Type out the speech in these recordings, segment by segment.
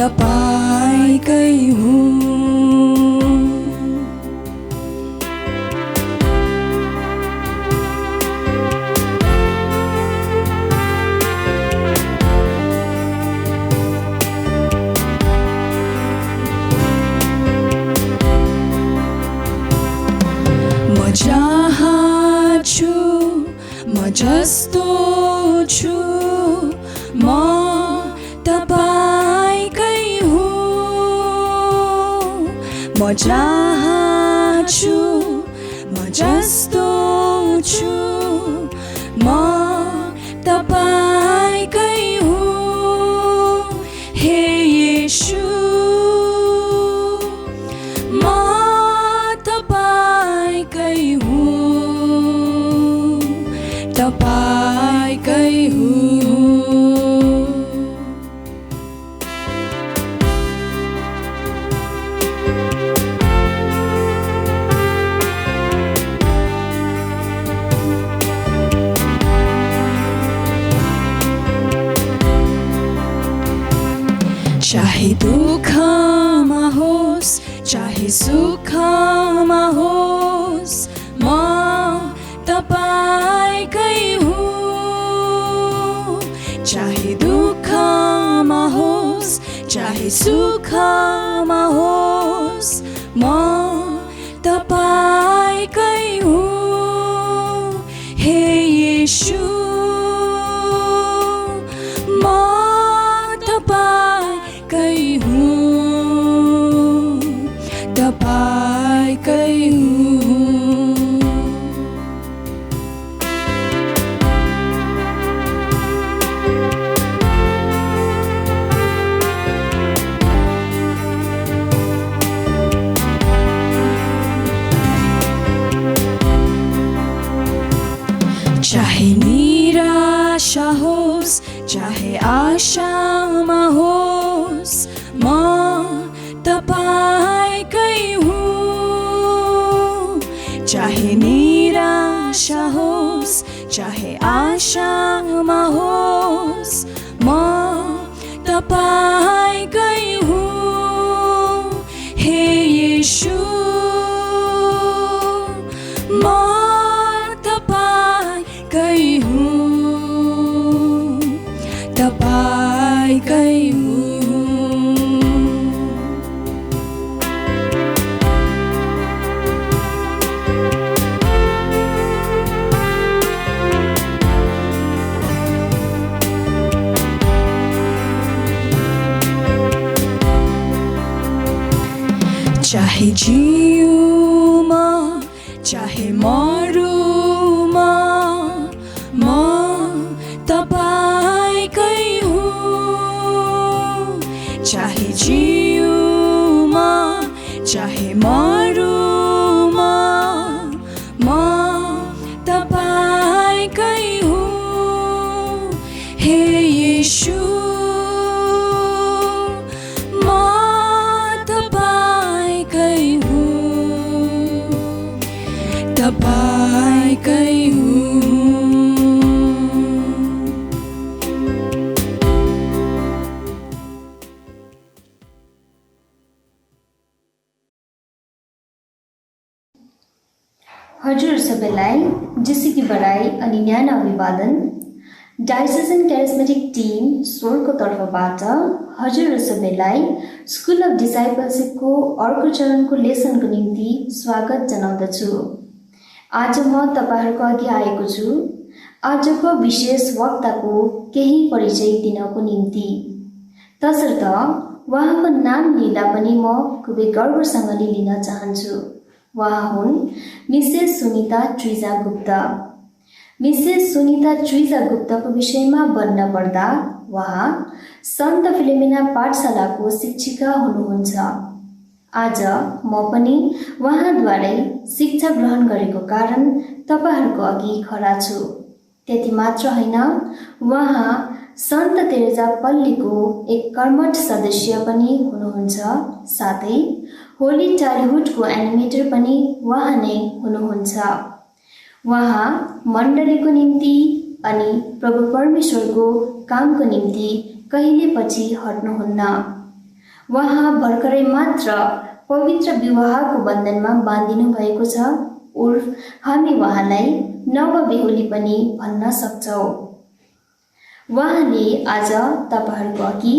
तपाईकै हुँ। म जहाँ छु म जस्तो छु म तपाईकै हुँ। म जहाँ छु म जस्तो छु म तपाईकै हुँ। हे येशू म तपाईकै हुँ, तपाईकै हुँ। चाहे दुःखमा होस् चाहे सुखमा होस् म तपाईकै हुँ। चाहे दुःखमा होस् चाहे सुखमा होस् म तपाईकै हुँ। हे येशू म तपाईकै हुँ, तपाईकै हुँ। चाहे निराशा होस् चाहे आशामा होस् म तपाईकै हुँ। चाहे निराशा होस् चाहे आशामा होस् म तपाईकै हुँ। हे येशू म तपाईकै हुँ, तपाईकै हुँ। चाहे जिऊँ म चाहे मरूँ म तपाईकै हुँ। चाहे जिऊँ म चाहे मरूँ म तपाईकै हुँ। हे येशू म तपाईकै हुँ, तपाईकै हुँ। हजुर सबैलाई जेसीकी बराई अनि न्यानो अभिवादन। डायोसिजन क्यारिस्मेटिक टिम स्वरको तर्फबाट हजुर सबैलाई स्कुल अफ डिसाइपलसिपको अर्को चरणको लेसनको निम्ति स्वागत जनाउँदछु। आज म तपाईहरूको अघि आएको छु आजको विशेष वक्ताको केही परिचय दिनको निम्ति। तसर्थ उहाँको नाम लिँदा पनि म खुबै गर्वसँगले लिन चाहन्छु। उहाँ हुन् Mrs Sunita Teresa Gupta. Mrs Sunita Teresa गुप्ताको विषयमा भन्न पर्दा उहाँ सन्त फिलोमिना पाठशालाको शिक्षिका हुनुहुन्छ। आज म पनि उहाँद्वारै शिक्षा ग्रहण गरेको कारण तपाईहरूको अघि खडा छु। त्यति मात्र होइन, उहाँ सन्त तेरेजा पल्लीको एक कर्मठ सदस्य पनि हुनुहुन्छ। साथै होली चाइल्डहुडको एनिमेटर पनि उहाँ नै हुनुहुन्छ। उहाँ मण्डलीको निम्ति अनि प्रभु परमेश्वरको कामको निम्ति कहिले पछि हट्नुहुन्न। उहाँ भर्खरै मात्र पवित्र विवाहको बन्धनमा बाँधिनु भएको छ, उर्फ हामी उहाँलाई नवबेहुली पनि भन्न सक्छौँ। उहाँले आज तपाईहरूको अघि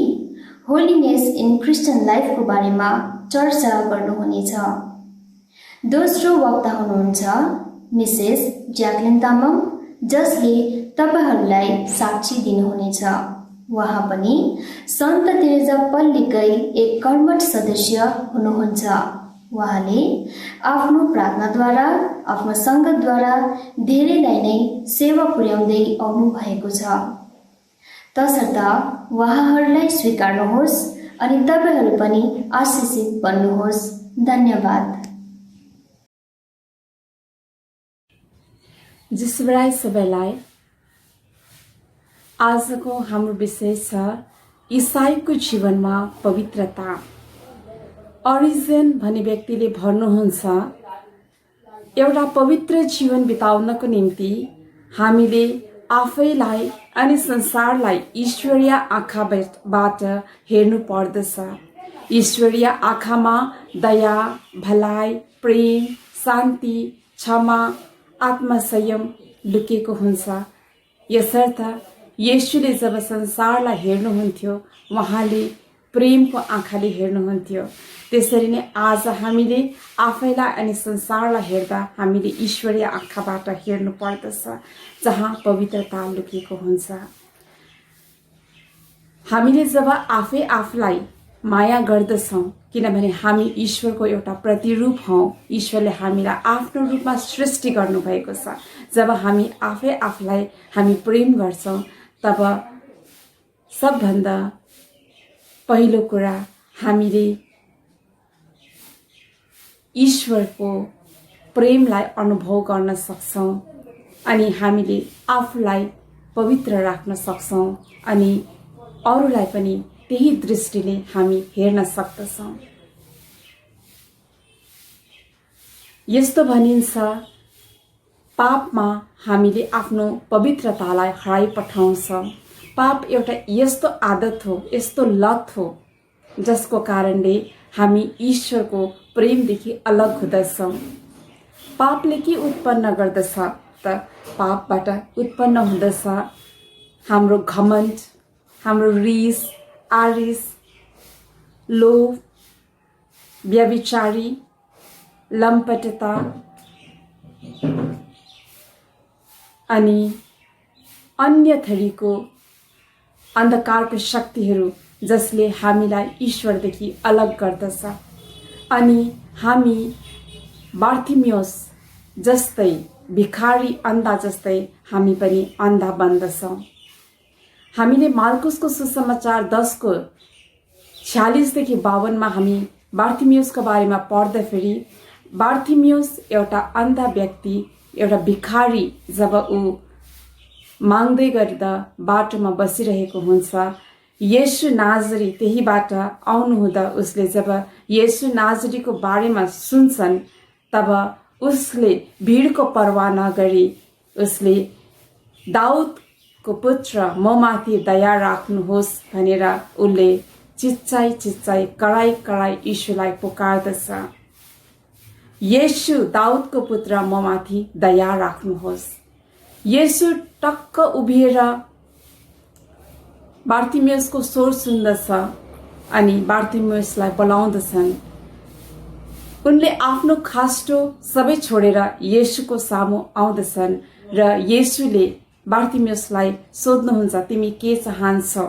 होलिनेस इन क्रिस्चियन लाइफको बारेमा चर्चा गर्नुहुनेछ। दोस्रो वक्ता हुनुहुन्छ मिसेस ज्याक्लिन तामाङ, जसले तपाईहरूलाई साक्षी दिनुहुनेछ। उहाँ पनि सन्त तेरेजा पल्लीकै एक कर्मठ सदस्य हुनुहुन्छ। उहाँले आफ्नो प्रार्थनाद्वारा, आफ्नो सङ्गतद्वारा धेरैलाई नै सेवा पुर्याउँदै आउनु भएको छ। तसर्थ उहाँहरूलाई स्वीकार्नुहोस् अनि तपाईहरू पनि आशिषित बन्नुहोस्। धन्यवाद। जिसुराई सबैलाई आजको हाम्रो विषय छ इसाईको जीवनमा पवित्रता। अरिजन भन्ने व्यक्तिले भन्नुहुन्छ, एउटा पवित्र जीवन बिताउनको निम्ति हामीले आफैलाई अनि संसारलाई ईश्वरीय आँखाबाट हेर्नु पर्दछ। ईश्वरीय आँखामा दया, भलाइ, प्रेम, शान्ति, क्षमा, आत्मसंयम लुकेको हुन्छ। यसर्थ येशूले जब संसारलाई हेर्नुहुन्थ्यो, उहाँले प्रेमको आँखाले हेर्नुहुन्थ्यो। त्यसरी नै आज हामीले आफैलाई अनि संसारलाई हेर्दा हामीले ईश्वरीय आँखाबाट हेर्नु पर्दछ, जहाँ पवित्रता लुकेको हुन्छ। हामीले जब आफै आफूलाई माया गर्दछौँ, किनभने हामी ईश्वरको एउटा प्रतिरूप हौँ। ईश्वरले हामीलाई आफ्नो रूपमा सृष्टि गर्नुभएको छ। जब हामी आफै आफूलाई हामी प्रेम गर्छौँ, तब सबभन्दा पहिलो कुरा हामीले ईश्वरको प्रेमलाई अनुभव गर्न सक्छौँ अनि हामीले आफूलाई पवित्र राख्न सक्छौँ अनि अरूलाई पनि त्यही दृष्टिले हामी हेर्न सक्दछौँ। यस्तो भनिन्छ, पापमा हामीले आफ्नो पवित्रतालाई हराइपठाउँछौँ। पाप एउटा यस्तो आदत हो, यस्तो लत हो, जसको कारणले हामी ईश्वरको प्रेमदेखि अलग हुँदछौँ। पापले के उत्पन्न गर्दछ त? पापबाट उत्पन्न हुँदछ हाम्रो घमण्ड, हाम्रो रिस, आरिस, लोभ, व्यभिचारी, लम्पटता अनि अन्य थरीको अन्धकारको शक्तिहरू, जसले हामीलाई ईश्वरदेखि अलग गर्दछ। अनि हामी बार्थिमेउस जस्तै, भिखारी अन्धा जस्तै हामी पनि अन्धा बन्दछौँ। हामीले मार्कुसको सुसमाचार 10को 46देखि 52मा हामी बार्थिमेउसको बारेमा पढ्दाखेरि, बार्थिमेउस एउटा अन्धा व्यक्ति, एउटा भिखारी, जब ऊ माग्दै गर्दा बाटोमा बसिरहेको हुन्छ, येशू नाजरी त्यहीबाट आउनुहुँदा उसले जब येशू नाजरीको बारेमा सुन्छन्, तब उसले भिडको परवाह नगरी उसले दाउदको पुत्र ममाथि दया राख्नुहोस् भनेर उसले चिच्चाइ चिच्चाइ कराई कराई यीशुलाई पुकार्दछ। येशू दाउदको पुत्र ममाथि दया राख्नुहोस्। येशू टक्क उभिएर बार्थिमेउसको स्वर सुन्दछ अनि बार्थिमेउसलाई बोलाउँदछन्। उनले आफ्नो खास्टो सबै छोडेर येशूको सामु आउँदछन् र येशूले बार्थिमेउसलाई सोध्नुहुन्छ, तिमी के चाहन्छौ?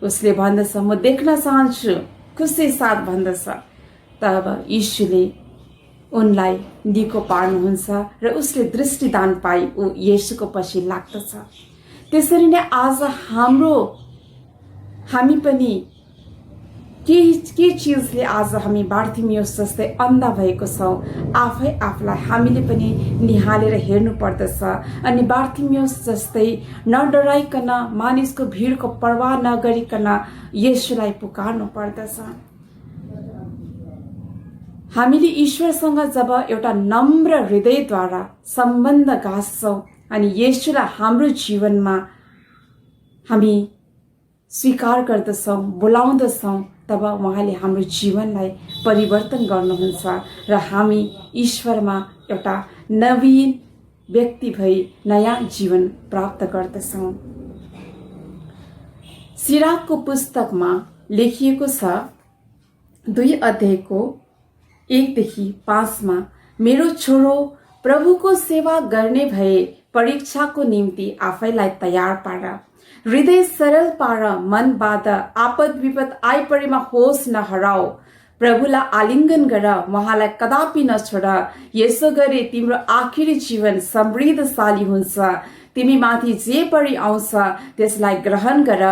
उसले भन्दछ, म देख्न चाहन्छु, खुसी साथ भन्दछ। तब यीशुले उनलाई निको पार्नुहुन्छ र उसले दृष्टिदान पाई ऊ येशूको पछि लाग्दछ। त्यसरी नै आज हामी पनि के चिजले आज हामी बार्थिमेउस जस्तै अन्धा भएको छौँ, आफै आफूलाई हामीले पनि निहालेर हेर्नु पर्दछ अनि बार्थिमेउस जस्तै नडराइकन, मानिसको भिडको परवाह नगरिकन येशूलाई पुकार्नु पर्दछ। हामीले ईश्वरसँग जब एउटा नम्र हृदयद्वारा सम्बन्ध गाँच्छौँ अनि येशूलाई हाम्रो जीवनमा हामी स्वीकार गर्दछौँ, बोलाउँदछौँ, तब उहाँले हाम्रो जीवनलाई परिवर्तन गर्नुहुन्छ र हामी ईश्वरमा एउटा नवीन व्यक्ति भई नयाँ जीवन प्राप्त गर्दछौँ। सिराकको पुस्तकमा लेखिएको छ 2 अध्यायको 1 देखि 5 मा, मेरो छोरो प्रभुको सेवा गर्ने भए परीक्षाको निम्ति आफैलाई तयार पार, हृदय सरल पार, मन बाध, आपद विपद आइपरेमा होस नहराऊ, प्रभुलाई आलिङ्गन गर, उहाँलाई कदापि नछोड। यसो गरे तिम्रो आखिरी जीवन समृद्धशाली हुन्छ। तिमी माथि जे परि आउँछ त्यसलाई ग्रहण गर।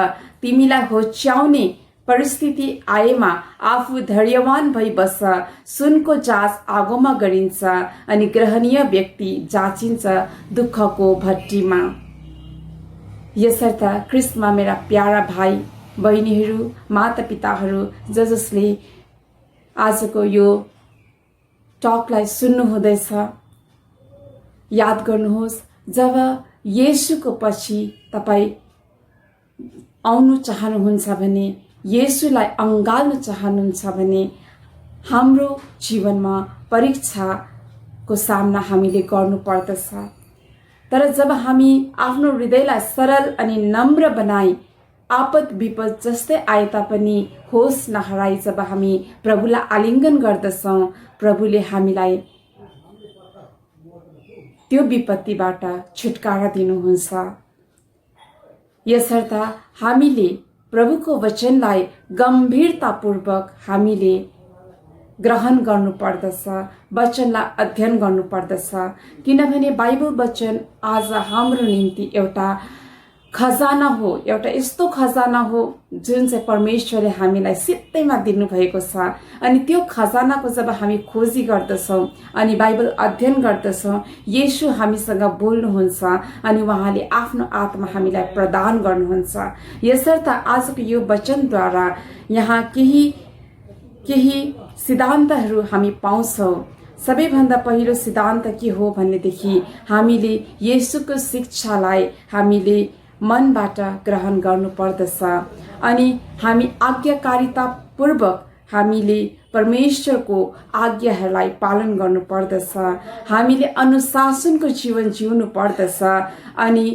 तिमीलाई होच्याउने परिस्थिति आएमा आफू धैर्यवान भई बस। सुनको जाँच आगोमा गरिन्छ अनि ग्रहणीय व्यक्ति जाँचिन्छ दुःखको भट्टीमा। यसर्थ ख्रिस्टमा मेरा प्यारा भाइ बहिनीहरू, माता पिताहरू, जसले आजको यो टकलाई सुन्नु हुँदैछ, याद गर्नुहोस्, जब येशूको पछि तपाईँ आउनु चाहनुहुन्छ भने, येशूलाई अँगाल्न चाहनुहुन्छ भने, हाम्रो जीवनमा परीक्षाको सामना हामीले गर्नु पर्दछ। तर जब हामी आफ्नो हृदयलाई सरल अनि नम्र बनाई आपद विपद जस्तै आए तापनि होस नहराई जब हामी प्रभुलाई आलिङ्गन गर्दछौँ, प्रभुले हामीलाई त्यो विपत्तिबाट छुटकारा दिनुहुन्छ। यसर्थ हामीले प्रभुको वचनलाई गम्भीरतापूर्वक हामीले ग्रहण गर्नुपर्दछ, वचनलाई अध्ययन गर्नुपर्दछ, किनभने बाइबल वचन आज हाम्रो निम्ति एउटा खजाना हो, एउटा यस्तो खजाना हो जुन चाहिँ परमेश्वरले हामीलाई सित्तैमा दिनुभएको छ। अनि त्यो खजानाको जब हामी खोजी गर्दछौँ अनि बाइबल अध्ययन गर्दछौँ, येशू हामीसँग बोल्नुहुन्छ अनि उहाँले आफ्नो आत्मा हामीलाई प्रदान गर्नुहुन्छ। यसर्थ आजको यो वचनद्वारा यहाँ केही सिद्धान्तहरू हामी पाउँछौँ। सबैभन्दा पहिलो सिद्धान्त के हो भनेदेखि हामीले येशूको शिक्षालाई हामीले मनबाट ग्रहण गर्नु पर्दछ अनि हामी आज्ञाकारितापूर्वक हामीले परमेश्वरको आज्ञाहरूलाई पालन गर्नु पर्दछ। हामीले अनुशासनको जीवन जिउनु पर्दछ अनि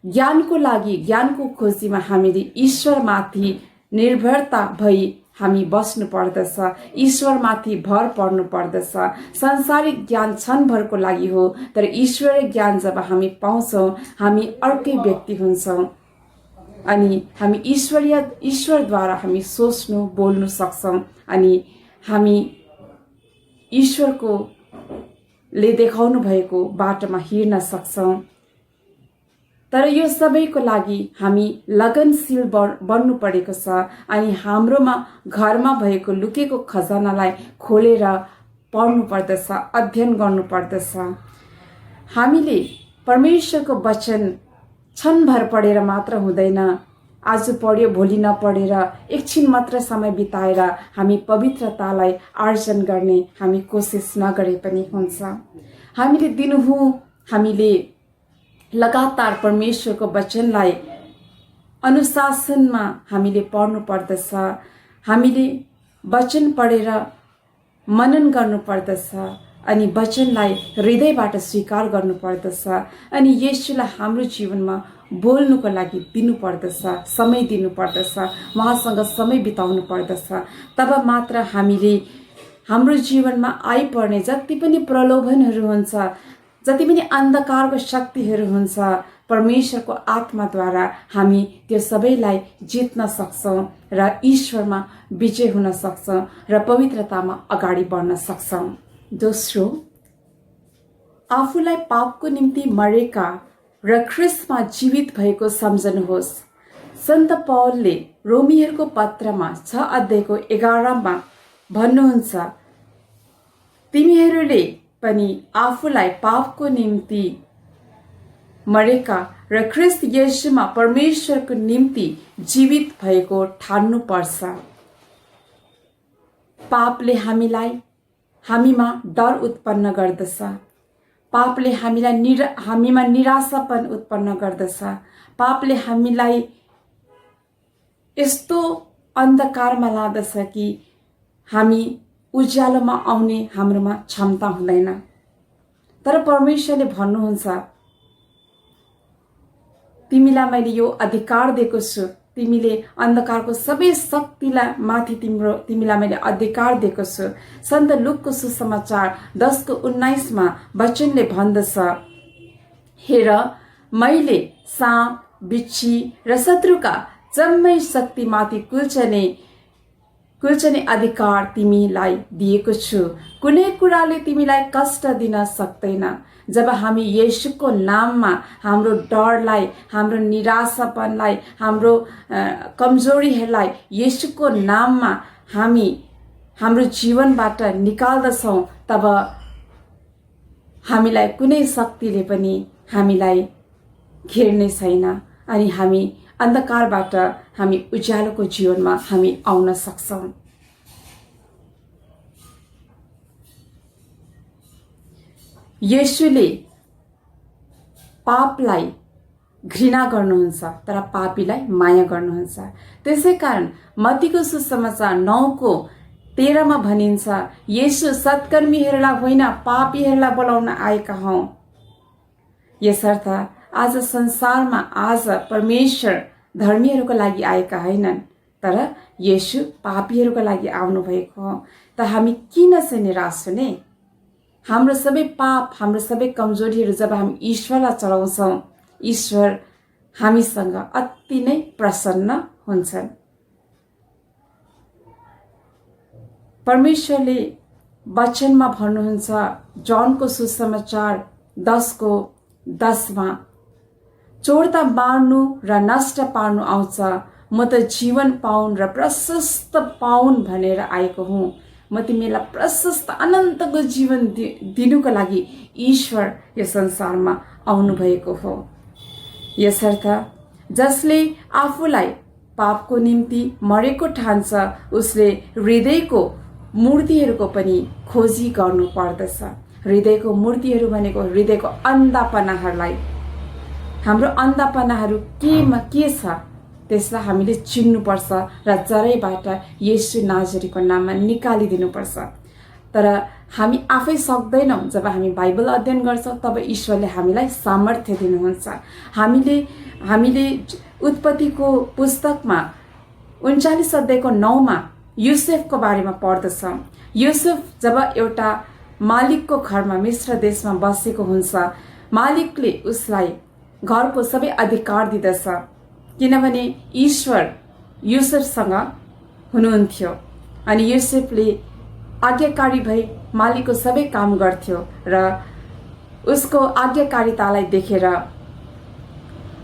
ज्ञानको लागि, ज्ञानको खोजीमा हामीले ईश्वरमाथि निर्भरता भई हामी बस्नु पर्दछ, ईश्वरमाथि भर पर्नु पर्दछ। सांसारिक ज्ञान क्षणभरको लागि हो, तर ईश्वरीय ज्ञान जब हामी पाउँछौँ हामी अर्कै व्यक्ति हुन्छौँ अनि हामी ईश्वरद्वारा हामी सोच्नु बोल्नु सक्छौँ अनि हामी ईश्वरको ले देखाउनु भएको बाटोमा हिँड्न सक्छौँ। तर यो सबैको लागि हामी लगनशील बन्नु परेको छ अनि हाम्रोमा घरमा भएको लुकेको खजानालाई खोलेर पढ्नु पर्दछ, अध्ययन गर्नु पर्दछ। हामीले परमेश्वरको वचन क्षणभर पढेर मात्र हुँदैन, आज पढ्यो भोलि नपढेर एकछिन मात्र समय बिताएर हामी पवित्रतालाई आर्जन गर्ने हामी कोसिस नगरे पनि हुन्छ। हामीले दिनहुँ हामीले लगातार परमेश्वरको वचनलाई अनुशासनमा हामीले पढ्नु पर्दछ। हामीले वचन पढेर मनन गर्नु पर्दछ अनि वचनलाई हृदयबाट स्वीकार गर्नु पर्दछ अनि येशूलाई हाम्रो जीवनमा बोल्नुको लागि दिनु पर्दछ, समय दिनु पर्दछ, उहाँसँग समय बिताउनु पर्दछ। तब मात्र हामीले हाम्रो जीवनमा आइपर्ने जति पनि प्रलोभनहरू हुन्छ, जति पनि अन्धकारको शक्तिहरू हुन्छ, परमेश्वरको आत्माद्वारा हामी त्यो सबैलाई जित्न सक्छौँ र ईश्वरमा विजय हुन सक्छौँ र पवित्रतामा अगाडि बढ्न सक्छौँ। दोस्रो, आफूलाई पापको निम्ति मरेका र ख्रिस्टमा जीवित भएको सम्झनुहोस्। सन्त पौलले रोमीहरूको पत्रमा 6 अध्यायको 11 मा भन्नुहुन्छ, तिमीहरूले पनि आफूलाई पापको निम्ति मरेका र ख्रिस्ट येशूमा परमेश्वरको निम्ति जीवित भएको ठान्नु पर्छ। पापले हामीमा डर उत्पन्न गर्दछ, पापले हामीमा निराशापन उत्पन्न गर्दछ, पापले हामीलाई यस्तो अन्धकारमा लाँदछ कि हामी उज्यालोमा आउने हाम्रोमा क्षमता हुँदैन। तर परमेश्वरले भन्नुहुन्छ, तिमीलाई मैले यो अधिकार दिएको छु, तिमीले अन्धकारको सबै शक्तिलाई माथि तिमीलाई मैले अधिकार दिएको छु। सन्त लुकको सुसमाचार 10:19 वचनले भन्दछ, हेर मैले साँप, बिच्छी र शत्रुका जम्मै शक्तिमाथि कुल्चने अधिकार तिमीलाई दिएको छु। कुनै कुराले तिमीलाई कष्ट दिन सक्दैन। जब हामी येशूको नाममा हाम्रो डरलाई, हाम्रो निराशापनलाई, हाम्रो कमजोरीहरूलाई येशूको नाममा हामी हाम्रो जीवनबाट निकाल्दछौँ, तब हामीलाई कुनै शक्तिले पनि हामीलाई घेर्ने छैन अनि हामी अन्धकारबाट हामी उज्यालोको जीवनमा हामी आउन सक्छौँ। येशूले पापलाई घृणा गर्नुहुन्छ तर पापीलाई माया गर्नुहुन्छ। त्यसै कारण मत्तीको सुसमाचार 9:13 भनिन्छ, येशू सत्कर्मीहरूलाई होइन पापीहरूलाई बोलाउन आएका हौ। यसर्थ आज संसारमा आज परमेश्वर धर्मीहरूको लागि आएका होइनन्, तर येशू पापीहरूको लागि आउनु भएको हो। त हामी किन चाहिँ निराश हुने? हाम्रो सबै पाप, हाम्रो सबै कमजोरीहरू जब हामी ईश्वरलाई चढाउँछौँ, ईश्वर हामीसँग अति नै प्रसन्न हुन्छन्। परमेश्वरले वचनमा भन्नुहुन्छ, जनको सुसमाचार 10:10 चोर त मार्नु र नष्ट पार्नु आउँछ, म त जीवन पाउन र प्रशस्त पाउन भनेर आएको हुँ। म तिमीलाई प्रशस्त अनन्तको जीवन दिनुको लागि ईश्वर यो संसारमा आउनु भएको हो। यसर्थ जसले आफूलाई पापको निम्ति मरेको ठान्छ, उसले हृदयको मूर्तिहरूको पनि खोजी गर्नु पर्दछ। हृदयको मूर्तिहरू भनेको हृदयको अन्धापनाहरूलाई, हाम्रो अन्धापनाहरू के छ त्यसलाई हामीले चिन्नुपर्छ र जरैबाट येशू नाजरीको नाममा निकालिदिनुपर्छ। तर हामी आफै सक्दैनौँ। जब हामी बाइबल अध्ययन गर्छौँ तब ईश्वरले हामीलाई सामर्थ्य दिनुहुन्छ। हामीले उत्पत्तिको पुस्तकमा 39 अध्यायको 9 युसेफको बारेमा पढ्दछौँ। युसेफ जब एउटा मालिकको घरमा मिस्र देशमा बसेको हुन्छ, मालिकले उसलाई घरको सबै अधिकार दिँदछ, किनभने ईश्वर युसेफसँग हुनुहुन्थ्यो अनि युसेफले आज्ञाकारी भई मालिकको सबै काम गर्थ्यो र उसको आज्ञाकारितालाई देखेर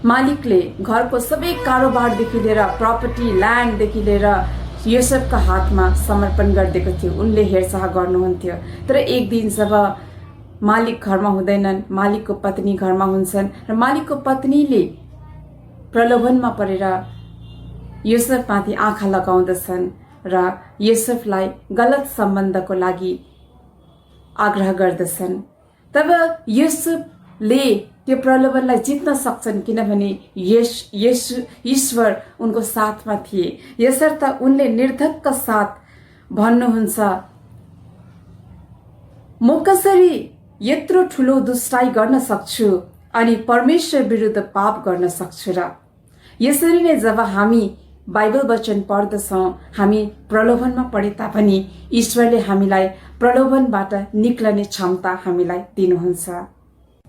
मालिकले घरको सबै कारोबारदेखि लिएर प्रपर्टी ल्यान्डदेखि लिएर युसेफका हातमा समर्पण गरिदिएको थियो। उनले हेरचाह गर्नुहुन्थ्यो। तर एक दिन जब मालिक घरमा हुँदैनन्, मालिकको पत्नी घरमा हुन्छन् र मालिकको पत्नीले प्रलोभनमा परेर युसेफमाथि आँखा लगाउँदछन् र युसेफलाई गलत सम्बन्धको लागि आग्रह गर्दछन्। तब युसेफले त्यो प्रलोभनलाई जित्न सक्छन्, किनभने ईश्वर उनको साथमा थिए। यसर्थ उनले निर्धक्क साथ भन्नुहुन्छ, म कसरी यत्रो ठुलो दुष्टाइ गर्न सक्छु अनि परमेश्वर विरुद्ध पाप गर्न सक्छु र? यसरी नै जब हामी बाइबल वचन पढ्दछौँ, हामी प्रलोभनमा परे तापनि ईश्वरले हामीलाई प्रलोभनबाट निक्लने क्षमता हामीलाई दिनुहुन्छ।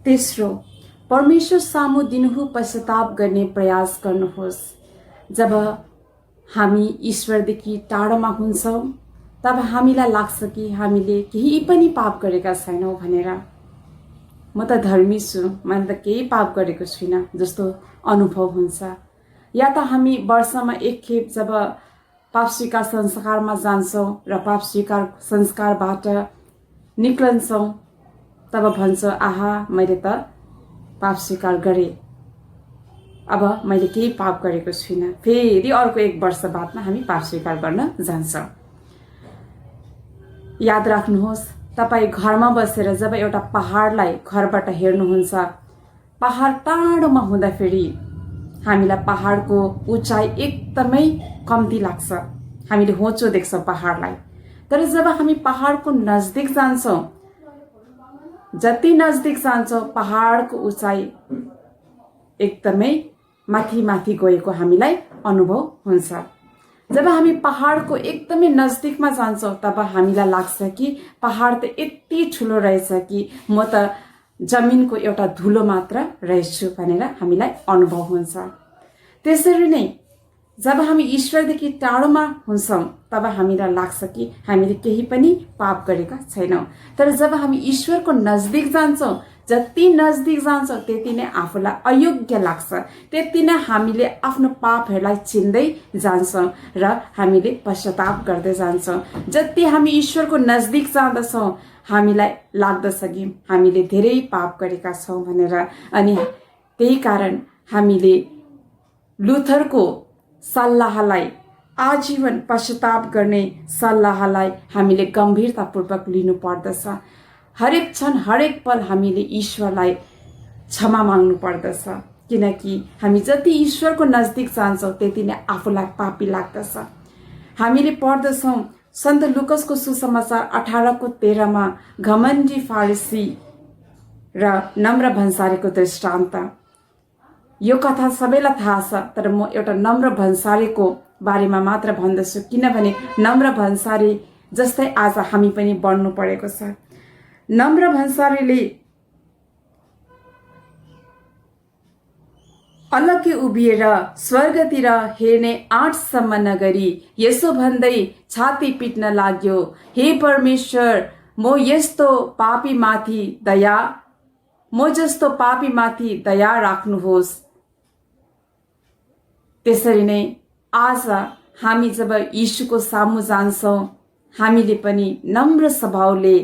तेस्रो, परमेश्वर सामु दिनुहुँ पश्चाताप गर्ने प्रयास गर्नुहोस्। जब हामी ईश्वरदेखि टाढोमा हुन्छौँ तब हामीलाई लाग्छ कि हामीले केही पनि पाप गरेका छैनौँ भनेर। म त धर्मी छु, मैले त केही पाप गरेको छुइनँ जस्तो अनुभव हुन्छ। या त हामी वर्षमा एक खेप जब पाप स्वीकार संस्कारमा जान्छौँ र पाप स्वीकार संस्कारबाट निक्लन्छौँ तब भन्छौँ, आहा मैले त पाप स्वीकार गरेँ, अब मैले केही पाप गरेको छुइनँ। फेरि अर्को एक वर्ष बादमा हामी पाप स्वीकार गर्न जान्छौँ। याद राख्नुहोस्, तपाईँ घरमा बसेर जब एउटा पहाडलाई घरबाट हेर्नुहुन्छ, पहाड टाढोमा हुँदाखेरि हामीलाई पहाडको उचाइ एकदमै कम्ती लाग्छ, हामीले होचो देख्छौँ पहाडलाई। तर जब हामी पहाडको नजदिक जान्छौँ, जति नजदिक जान्छौँ पहाडको उचाइ एकदमै माथि माथि गएको हामीलाई अनुभव हुन्छ। जब हामी पहाडको एकदमै नजदिकमा जान्छौँ तब हामीलाई लाग्छ कि पहाड त यति ठुलो रहेछ कि म त जमिनको एउटा धुलो मात्र रहेछु भनेर हामीलाई अनुभव हुन्छ। त्यसरी नै जब हामी ईश्वरदेखि टाढोमा हुन्छौँ तब हामीलाई लाग्छ कि हामीले केही पनि पाप गरेका छैनौँ। तर जब हामी ईश्वरको नजदिक जान्छौँ, जति नजदिक जान्छौँ त्यति नै आफूलाई अयोग्य लाग्छ, त्यति नै हामीले आफ्नो पापहरूलाई चिन्दै जान्छौँ र हामीले पश्चाताप गर्दै जान्छौँ। जति हामी ईश्वरको नजदिक जाँदछौँ हामीलाई लाग्दछ कि हामीले धेरै पाप गरेका छौँ भनेर। अनि त्यही कारण हामीले लुथरको सल्लाहलाई, आजीवन पश्चाताप गर्ने सल्लाहलाई हामीले गम्भीरतापूर्वक लिनु पर्दछ। हरेक क्षण हरेक पल हामीले ईश्वरलाई क्षमा माग्नु पर्दछ, किनकि हामी जति ईश्वरको नजदिक जान्छौँ त्यति नै आफूलाई पापी लाग्दछ। हामीले पढ्दछौँ सन्त लुकसको सुसमाचार 18:13 घमण्डी फारिसी र नम्र भन्सारीको दृष्टान्त। यो कथा सबैलाई थाहा छ, तर म एउटा नम्र भन्सारीको बारेमा मात्र भन्दछु, किनभने नम्र भन्सारी जस्तै आज हामी पनि बन्नु परेको छ। नम्र भन्सारीले अलग्गै उभिएर स्वर्गतिर हेर्ने आँटसम्म नगरी यसो भन्दै छाती पिट्न लाग्यो, हे परमेश्वर, म जस्तो पापी माथि दया राख्नुहोस्। त्यसरी नै आज हामी जब यीशुको सामु जान्छौँ हामीले पनि नम्र स्वभावले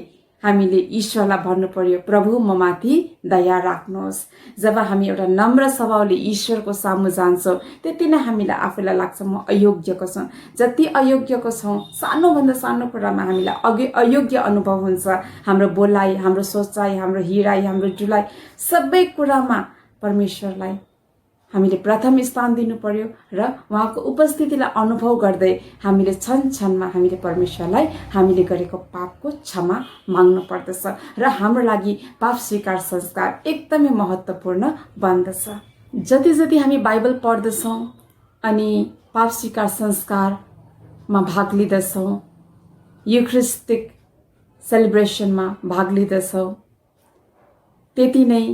हामीले ईश्वरलाई भन्नु पर्यो, प्रभु म माथि दया राख्नुहोस्। जब हामी एउटा नम्र स्वभावले ईश्वरको सामु जान्छौँ त्यति नै हामीलाई आफूलाई लाग्छ म अयोग्यको छौँ। जति अयोग्यको छौँ, सानोभन्दा सानो कुरामा हामीलाई अयोग्य अनुभव हुन्छ। हाम्रो बोलाइ, हाम्रो सोचाइ, हाम्रो हिँडाइ, हाम्रो डुलाइ, सबै कुरामा परमेश्वरलाई हामीले प्रथम स्थान दिनु पर्यो र उहाँको उपस्थितिलाई अनुभव गर्दै हामीले क्षण क्षणमा हामीले परमेश्वरलाई हामीले गरेको पापको क्षमा माग्नु पर्दछ र हाम्रो लागि पाप स्वीकार संस्कार एकदमै महत्त्वपूर्ण बन्दछ। जति जति हामी बाइबल पढ्दछौँ अनि पाप स्वीकार संस्कारमा भाग लिँदछौँ, युक्रिस्टिक सेलिब्रेसनमा भाग लिँदछौँ, त्यति नै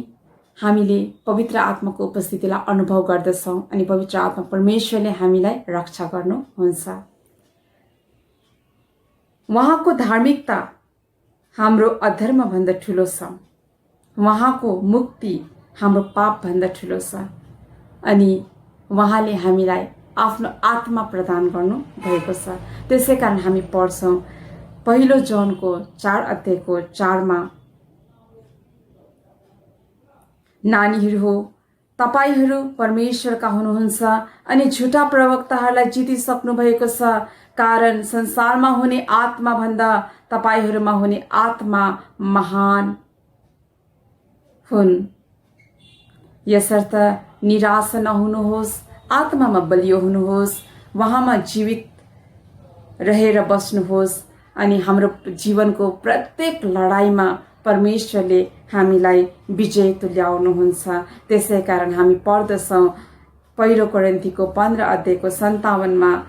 हामीले पवित्र आत्माको उपस्थितिलाई अनुभव गर्दछौँ अनि पवित्र आत्मा परमेश्वरले हामीलाई रक्षा गर्नुहुन्छ। उहाँको धार्मिकता हाम्रो अधर्म भन्दा ठुलो छ, उहाँको मुक्ति हाम्रो पाप भन्दा ठुलो छ अनि उहाँले हामीलाई आफ्नो आत्मा प्रदान गर्नु भएको छ। त्यसै कारण हामी पढ्छौँ पहिलो जोनको 4:4 नानीहरू हो, तपाईहरू परमेश्वरका हुनुहुन्छ अनि झुटा प्रवक्ताहरूलाई जितिसक्नु भएको छ, कारण संसारमा हुने आत्मा भन्दा तपाईहरूमा हुने आत्मा महान हुन्। यसर्थ निराश नहुनुहोस्, आत्मामा बलियो हुनुहोस्, उहाँमा जीवित रहेर बस्नुहोस् अनि हाम्रो जीवनको प्रत्येक लडाईँमा परमेश्वरले हामीलाई विजय तुल्याउनुहुन्छ। त्यसै कारण हामी पढ्दछौँ पहिलो कोरिन्थीको 15:57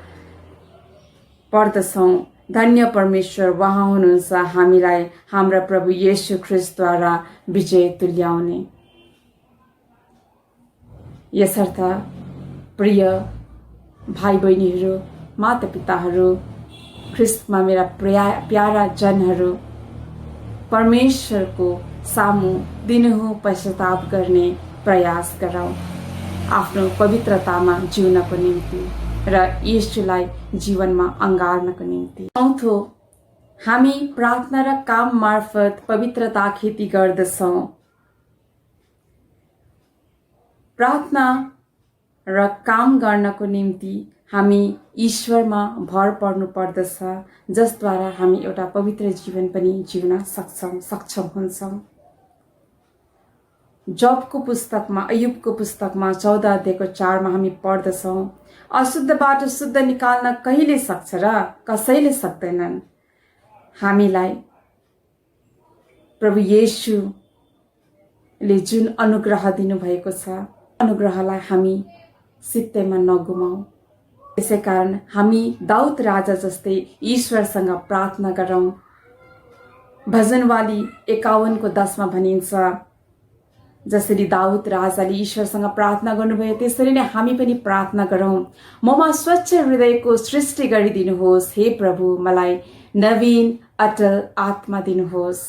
पढ्दछौँ, धन्य परमेश्वर उहाँ हुनुहुन्छ हामीलाई हाम्रा प्रभु येशू ख्रीष्टद्वारा विजय तुल्याउने। यसर्थ प्रिय भाइ बहिनीहरू, माता पिताहरू, ख्रीष्टमा मेरा प्यारा जनहरू, परमेश्वरको सामु दिनहुँ पश्चाताप गर्ने प्रयास गरौँ आफ्नो पवित्रतामा जिउनको निम्ति र येशूलाई जीवनमा अँगाल्नको निम्ति। चौथो, हामी प्रार्थना र काम मार्फत पवित्रता खेती गर्दछौँ। प्रार्थना र काम गर्नको निम्ति हामी ईश्वरमा भर पर्नु पर्दछ, जसद्वारा हामी एउटा पवित्र जीवन पनि जिउन सक्षम हुन्छौँ। जबको पुस्तकमा, अयुबको पुस्तकमा 14 अध्यायको 4मा हामी पढ्दछौँ, अशुद्धबाट शुद्ध निकाल्न कहिले सक्छ र कसैले सक्दैनन्। हामीलाई प्रभु येशूले जुन अनुग्रह दिनुभएको छ, अनुग्रहलाई हामी सित्तैमा नगुमाऊ। त्यसै कारण हामी दाउद राजा जस्तै ईश्वरसँग प्रार्थना गरौँ। भजनवाली 51को 10मा भनिन्छ, जसरी दाउद राजाले ईश्वरसँग प्रार्थना गर्नुभयो त्यसरी नै हामी पनि प्रार्थना गरौँ। ममा स्वच्छ हृदयको सृष्टि गरिदिनुहोस्, हे प्रभु मलाई नवीन अटल आत्मा दिनुहोस्।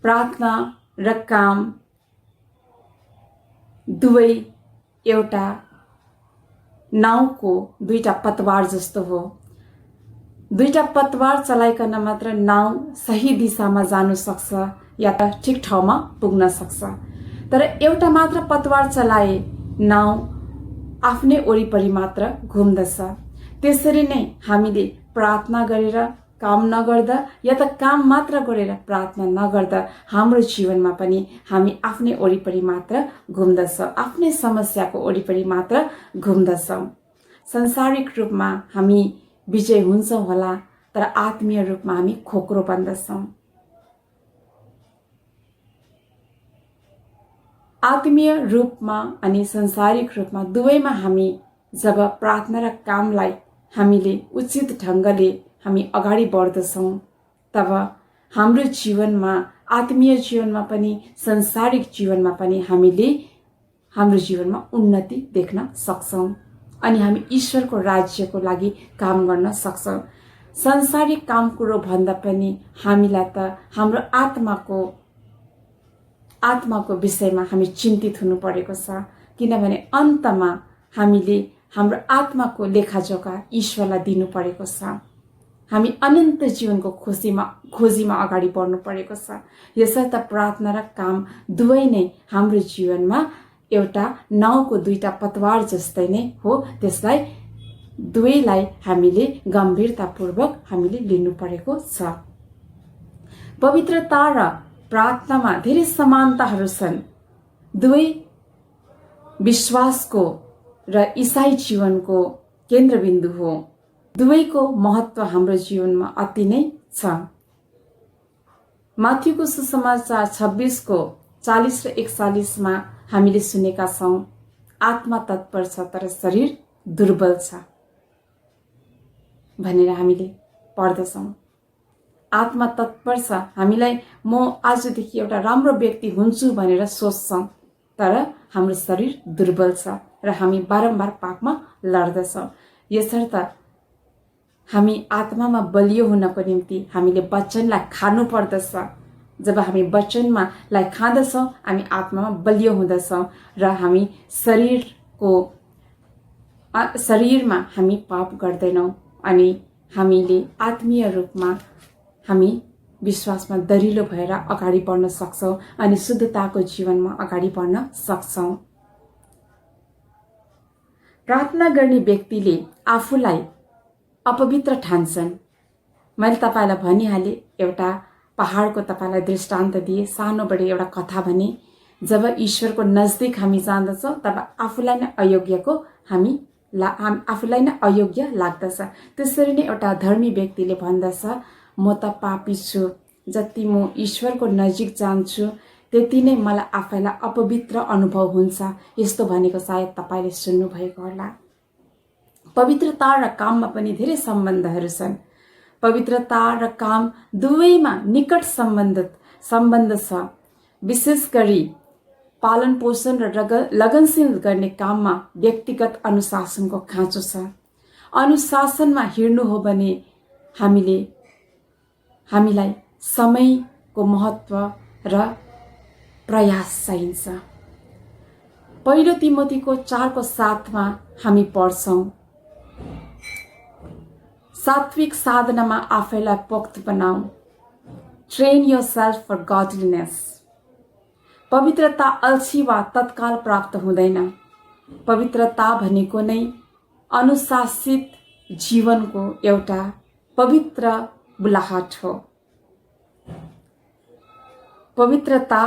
प्रार्थना र काम दुवै एउटा नाउको दुईटा पतवार जस्तो हो। दुईटा पतवार चलाइकन मात्र नाउ सही दिशामा जानु सक्छ या त ठिक ठाउँमा पुग्न सक्छ। तर एउटा मात्र पतवार चलाए नाउ आफ्नै वरिपरि मात्र घुम्दछ। त्यसरी नै हामीले प्रार्थना गरेर काम नगर्दा या त काम मात्र गरेर प्रार्थना नगर्दा हाम्रो जीवनमा पनि हामी आफ्नै वरिपरि मात्र घुम्दछ, आफ्नै समस्याको वरिपरि मात्र घुम्दछौँ। सांसारिक रूपमा हामी विजय हुन्छौँ होला, तर आत्मीय रूपमा हामी खोक्रो बन्दछौँ। आत्मीय रूपमा अनि सांसारिक रूपमा दुवैमा हामी जब प्रार्थना र कामलाई हामीले उचित ढङ्गले हामी अगाडि बढ्दछौँ, तब हाम्रो जीवनमा, आत्मीय जीवनमा पनि सांसारिक जीवनमा पनि हामीले हाम्रो जीवनमा उन्नति देख्न सक्छौँ अनि हामी ईश्वरको राज्यको लागि काम गर्न सक्छौँ। सांसारिक काम कुरो भन्दा पनि हामीलाई त हाम्रो आत्माको विषयमा हामी चिन्तित हुनु परेको छ, किनभने अन्तमा हामीले हाम्रो आत्माको लेखाजोखा ईश्वरलाई दिनु परेको छ। हामी अनन्त जीवनको खोजीमा अगाडि बढ्नु परेको छ। यसर्थ प्रार्थना र काम दुवै नै हाम्रो जीवनमा एउटा नाउको दुईटा पतवार जस्तै नै हो। त्यसलाई दुवैलाई हामीले गम्भीरतापूर्वक हामीले लिनु परेको छ। पवित्रता र प्रार्थनामा धेरै समानताहरू छन्। दुवै विश्वासको र ईसाई जीवनको केन्द्रबिन्दु हो। दुवैको महत्व हाम्रो जीवनमा अति नै छ। माथ्युको सुसमाचार 26को 40 र 41मा हामीले सुनेका छौँ, आत्मा तत्पर छ तर शरीर दुर्बल छ भनेर हामीले पढ्दछौँ। आत्मा तत्पर छ, हामीलाई म आजदेखि एउटा राम्रो व्यक्ति हुन्छु भनेर सोच्छौँ, तर हाम्रो शरीर दुर्बल छ र हामी बारम्बार पापमा लड्दछौँ। यसर्थ हामी आत्मामा बलियो हुनको निम्ति हामीले वचनलाई खानु पर्दछ। जब हामी वचनलाई खाँदछौँ हामी आत्मामा बलियो हुँदछौँ र हामी शरीरमा हामी पाप गर्दैनौँ अनि हामीले आत्मीय रूपमा हामी विश्वासमा दरिलो भएर अगाडि बढ्न सक्छौँ अनि शुद्धताको जीवनमा अगाडि बढ्न सक्छौँ। प्रार्थना गर्ने व्यक्तिले आफूलाई अपवित्र ठान्छन्। मैले तपाईँलाई भनिहालेँ, एउटा पहाडको तपाईँलाई दृष्टान्त दिए, सानोबडे एउटा कथा भने, जब ईश्वरको नजदिक हामी जाँदछौँ तब आफूलाई नै अयोग्य लाग्दछ। त्यसरी नै एउटा धर्मी व्यक्तिले भन्दछ, म त पापी छु, जति म ईश्वरको नजिक जान्छु त्यति नै मलाई आफैलाई अपवित्र अनुभव हुन्छ। यस्तो भनेको सायद तपाईँले सुन्नुभएको होला। पवित्रता र काममा पनि धेरै सम्बन्धहरू छन्। पवित्रता र काम दुवैमा निकट सम्बन्ध छ। विशेष गरी पालन पोषण र लगनशील गर्ने काममा व्यक्तिगत अनुशासनको खाँचो छ। अनुशासनमा हिँड्नु हो भने हामीलाई समयको महत्व र प्रयास चाहिन्छ। पहिलो तिमोथीको 4:7मा हामी पढ्छौँ, सात्विक साधनामा आफैलाई पोख्त बनाऊ, ट्रेन योरसेल्फ फर गॉडलीनेस। पवित्रता अल्छी वा तत्काल प्राप्त हुँदैन। पवित्रता भनेको नै अनुशासित जीवनको एउटा पवित्र बुलाहट हो। पवित्रता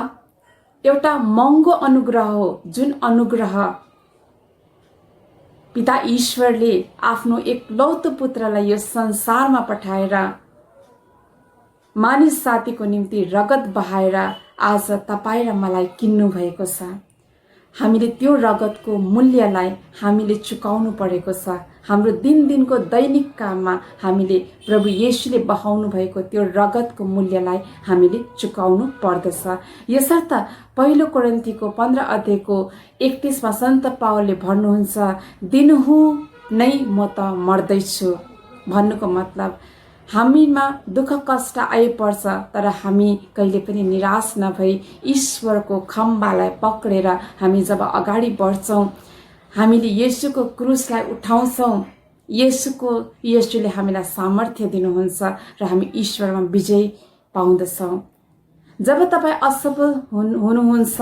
एउटा महँगो अनुग्रह हो, जुन अनुग्रह पिता ईश्वरले आफ्नो एकलौतो पुत्रलाई यो संसारमा पठाएर मानिस जातिको निम्ति रगत बहाएर आज तपाईँ र मलाई किन्नु भएको छ। हामीले त्यो रगतको मूल्यलाई हामीले चुकाउनु परेको छ। हाम्रो दिनदिनको दैनिक काममा हामीले प्रभु येशूले बहाउनु भएको त्यो रगतको मूल्यलाई हामीले चुकाउनु पर्दछ। यसर्थ पहिलो कोरिन्थीको 15 अध्यायको 31 मा सन्त पावलले भन्नुहुन्छ, दिनहु नै म त मर्दैछु। भन्नुको मतलब हामीमा दुःख कष्ट आइपर्छ तर हामी कहिले पनि निराश नभई ईश्वरको खम्बालाई पक्रेर हामी जब अगाडि बढ्छौँ, हामीले येशूको क्रुसलाई उठाउँछौँ, येशूले हामीलाई सामर्थ्य दिनुहुन्छ र हामी ईश्वरमा विजय पाउँदछौँ। जब तपाईँ असफल हुनुहुन्छ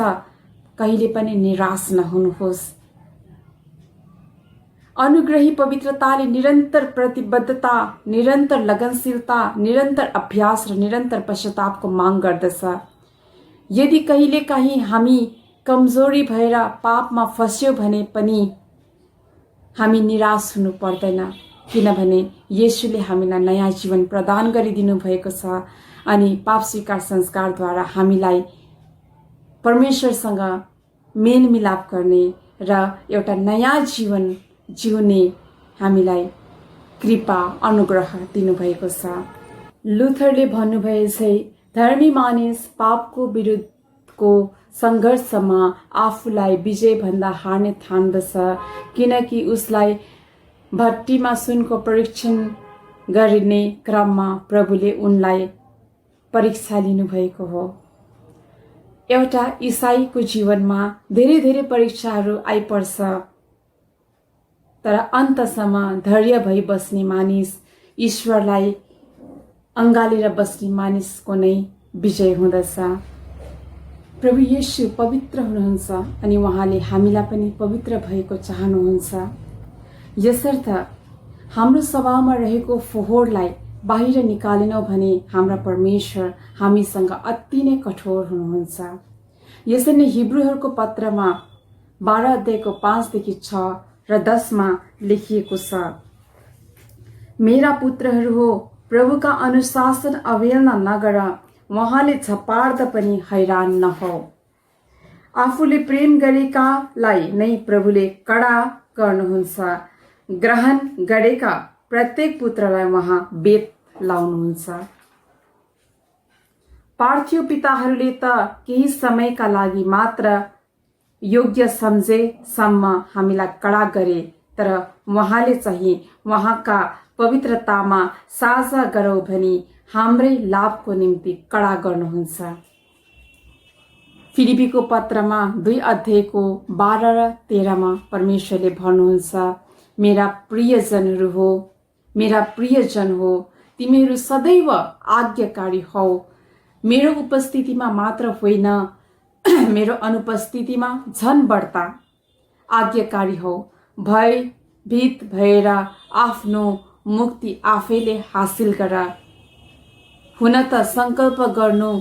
कहिले पनि निराश नहुनुहोस्। अनुग्रही पवित्रताले निरन्तर प्रतिबद्धता, निरन्तर लगनशीलता, निरन्तर अभ्यास र निरन्तर पश्चातापको माग गर्दछ। यदि कहिलेकाहीँ हामी कमजोरी भएर पापमा फस्यौँ भने पनि हामी निराश हुनु पर्दैन, किनभने येशूले हामीलाई नयाँ जीवन प्रदान गरिदिनु भएको छ अनि पाप स्वीकार संस्कारद्वारा हामीलाई परमेश्वरसँग मेलमिलाप गर्ने र एउटा नयाँ जीवन जिउने हामीलाई कृपा अनुग्रह दिनुभएको छ। लुथरले भन्नुभए चाहिँ धर्मी मानिस पापको विरुद्धको सङ्घर्षमा आफूलाई विजय भन्दा हार्ने ठान्दछ, किनकि उसलाई भट्टीमा सुनको परीक्षण गरिने क्रममा प्रभुले उनलाई परीक्षा लिनुभएको हो। एउटा इसाईको जीवनमा धेरै धेरै परीक्षाहरू आइपर्छ तर अन्तसम्म धैर्य भई बस्ने मानिस, ईश्वरलाई अँगालेर बस्ने मानिसको नै विजय हुँदछ। प्रभु येशू पवित्र हुनुहुन्छ अनि उहाँले हामीलाई पनि पवित्र भएको चाहनुहुन्छ। यसर्थ हाम्रो स्वभावमा रहेको फोहोरलाई बाहिर निकालेनौँ भने हाम्रा परमेश्वर हामीसँग अति नै कठोर हुनुहुन्छ। यसरी नै हिब्रूहरूको पत्रमा 12 अध्यायको 5 देखि 6 र 10 मा लेखिएको छ, मेरा पुत्रहरू हो, प्रभुका अनुशासन अवहेलना नगर, उहाँले झपार्दा पनि हैरान नहो। आफूले प्रेम गरेकालाई नै प्रभुले कडा गर्नुहुन्छ, ग्रहण गरेका प्रत्येक पुत्रलाई उहाँ बेत लाउनुहुन्छ। पार्थ्यो पिताहरूले त केही समयका लागि मात्र योग्य सम्झेसम्म हामीलाई कडा गरे, तर उहाँले चाहिँ उहाँका पवित्रतामा साझा गरौँ भनी हाम्रै लाभको निम्ति कडा गर्नुहुन्छ। फिलिपीको पत्रमा 2 अध्यायको 12 र 13 मा परमेश्वरले भन्नुहुन्छ, मेरा प्रियजनहरू हो, मेरा प्रियजन हो, तिमीहरू सदैव आज्ञाकारी हौ, मेरो उपस्थितिमा मात्र होइन मेरो अनुपस्थितिमा झन बढ्ता आज्ञाकारी हौ। भयभीत भएर आफ्नो मुक्ति आफैले हासिल गर। हुन त संकल्प गर्नु,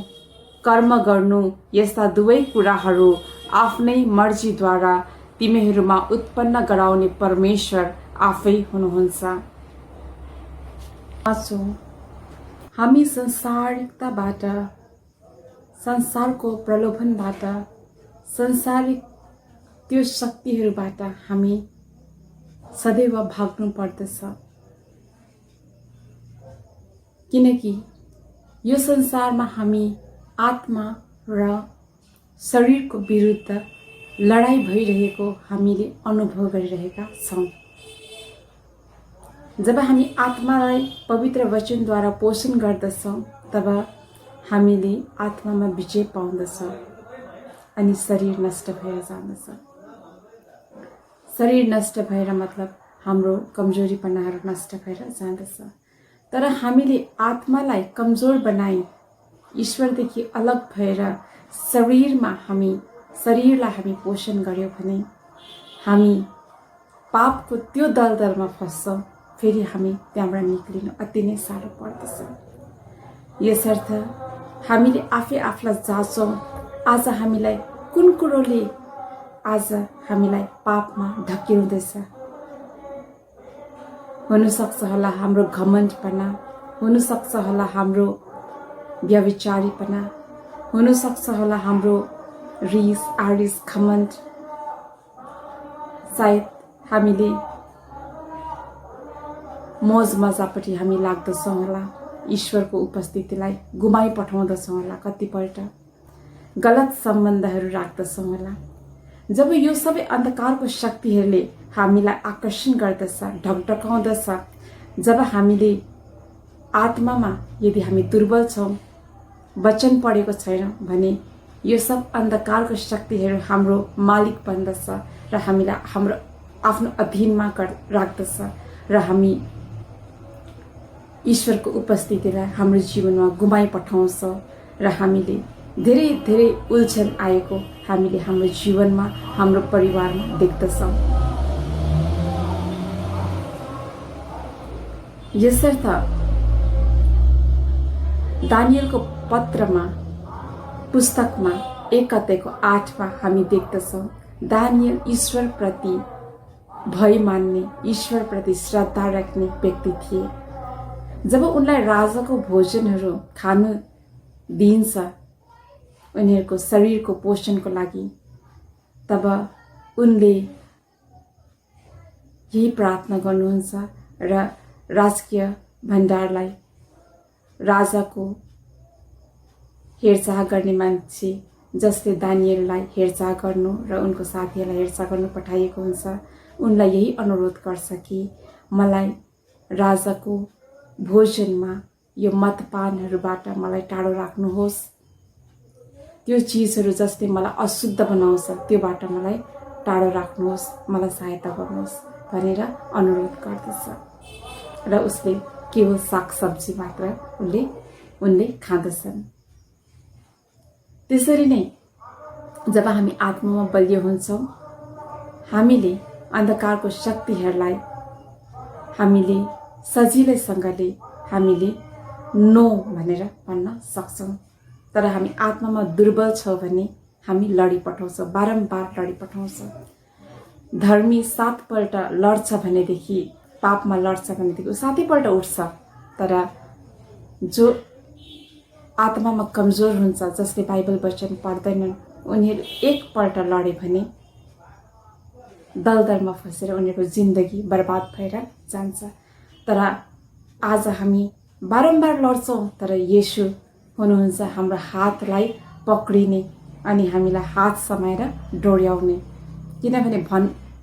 कर्म गर्नु, यस्ता दुवै कुराहरू आफ्नै मर्जीद्वारा तिमीहरूमा उत्पन्न गराउने परमेश्वर आफै हुनुहुन्छ। हामी संसारिकताबाट, संसारको प्रलोभनबाट, संसारिक त्यो शक्तिहरूबाट हामी सदैव भाग्नु पर्दछ, किनकि यो संसारमा हामी आत्मा र शरीरको विरुद्ध लडाई भइरहेको हामीले अनुभव गरिरहेका छौँ। जब हामी आत्मालाई पवित्र वचनद्वारा पोषण गर्दछौँ तब हामीले आत्मामा विजय पाउँदछौँ अनि शरीर नष्ट भएर जाँदछ। शरीर नष्ट भएर मतलब हाम्रो कमजोरीपनाहरू नष्ट भएर जाँदछ। तर हामीले आत्मालाई कमजोर बनाई ईश्वरदेखि अलग भएर शरीरलाई हामी पोषण गर्यौँ भने हामी पापको त्यो दलदलमा फस्छौँ, फेरि हामी त्यहाँबाट निक्लिनु अति नै साह्रो पर्दछ। यसर्थ हामीले आफै आफूलाई जाँचौँ आज हामीलाई कुन कुरोले आज हामीलाई पापमा ढकेल्दैछ। हुनसक्छ होला हाम्रो घमण्डपना, हुनसक्छ होला हाम्रो व्यभिचारीपना, हुनसक्छ होला हाम्रो रिस आरिस घमण्ड। सायद हामीले मोज मजापट्टि हामी लाग्दछौँ होला, ईश्वरको उपस्थितिलाई गुमाइ पठाउँदछौँ होला, कतिपल्ट गलत सम्बन्धहरू राख्दछौँ होला। जब यो सबै अन्धकारको शक्तिहरूले हामीलाई आकर्षण गर्दछ, ढकढकाउँदछ, जब हामीले आत्मामा यदि हामी दुर्बल छौँ, वचन पढेको छैनौँ भने यो सब अन्धकारको शक्तिहरू हाम्रो मालिक बन्दछ र हामीलाई हाम्रो आफ्नो अधीनमा राख्दछ र हामी ईश्वरको उपस्थितिलाई हाम्रो जीवनमा गुमाइ पठाउँछौँ र हामीले धेरै धेरै उल्झन आएको हामीले हाम्रो जीवनमा हाम्रो परिवारमा देख्दछौँ। यसर्थ दानियलको पत्रमा पुस्तकमा 1:8 हामी देख्दछौँ दानियल ईश्वरप्रति भय मान्ने, ईश्वरप्रति श्रद्धा राख्ने व्यक्ति थिए। जब उनलाई राजाको भोजनहरू खानु दिइन्छ उनीहरूको शरीरको पोषणको लागि, तब उनले यही प्रार्थना गर्नुहुन्छ र राजकीय भण्डारलाई राजाको हेरचाह गर्ने मान्छे जसले दानियललाई हेरचाह गर्नु र उनको साथीहरूलाई हेरचाह गर्नु पठाइएको हुन्छ, उनलाई यही अनुरोध गर्छ कि मलाई राजाको भोजनमा यो मदपानहरूबाट मलाई टाढो राख्नुहोस्, त्यो चिजहरू जसले मलाई अशुद्ध बनाउँछ त्योबाट मलाई टाढो राख्नुहोस्, मलाई सहायता गर्नुहोस् भनेर अनुरोध गर्दछ र उसले केवल सागसब्जी मात्र उनले खाँदछन्। त्यसरी नै जब हामी आत्मामा बलियो हुन्छौँ, हामीले अन्धकारको शक्तिहरूलाई हामीले सजिलैसँगले हामीले नो भनेर भन्न सक्छौँ। तर हामी आत्मामा दुर्बल छौँ भने हामी लडिपठाउँछौँ, बारम्बार लडिपठाउँछौँ। धर्मी 7 पल्ट लड्छ भनेदेखि, पापमा लड्छ भनेदेखि ऊ 7 पल्ट उठ्छ। तर जो आत्मामा कमजोर हुन्छ, जसले बाइबल वचन पढ्दैनन्, उनीहरू 1 पल्ट लडे भने दलदलमा फसेर उनीहरूको जिन्दगी बर्बाद भएर जान्छ। तर आज हामी बारम्बार लड्छौँ, तर येशू हुनुहुन्छ हाम्रो हातलाई पक्रिने अनि हामीलाई हात समाएर डोर्याउने।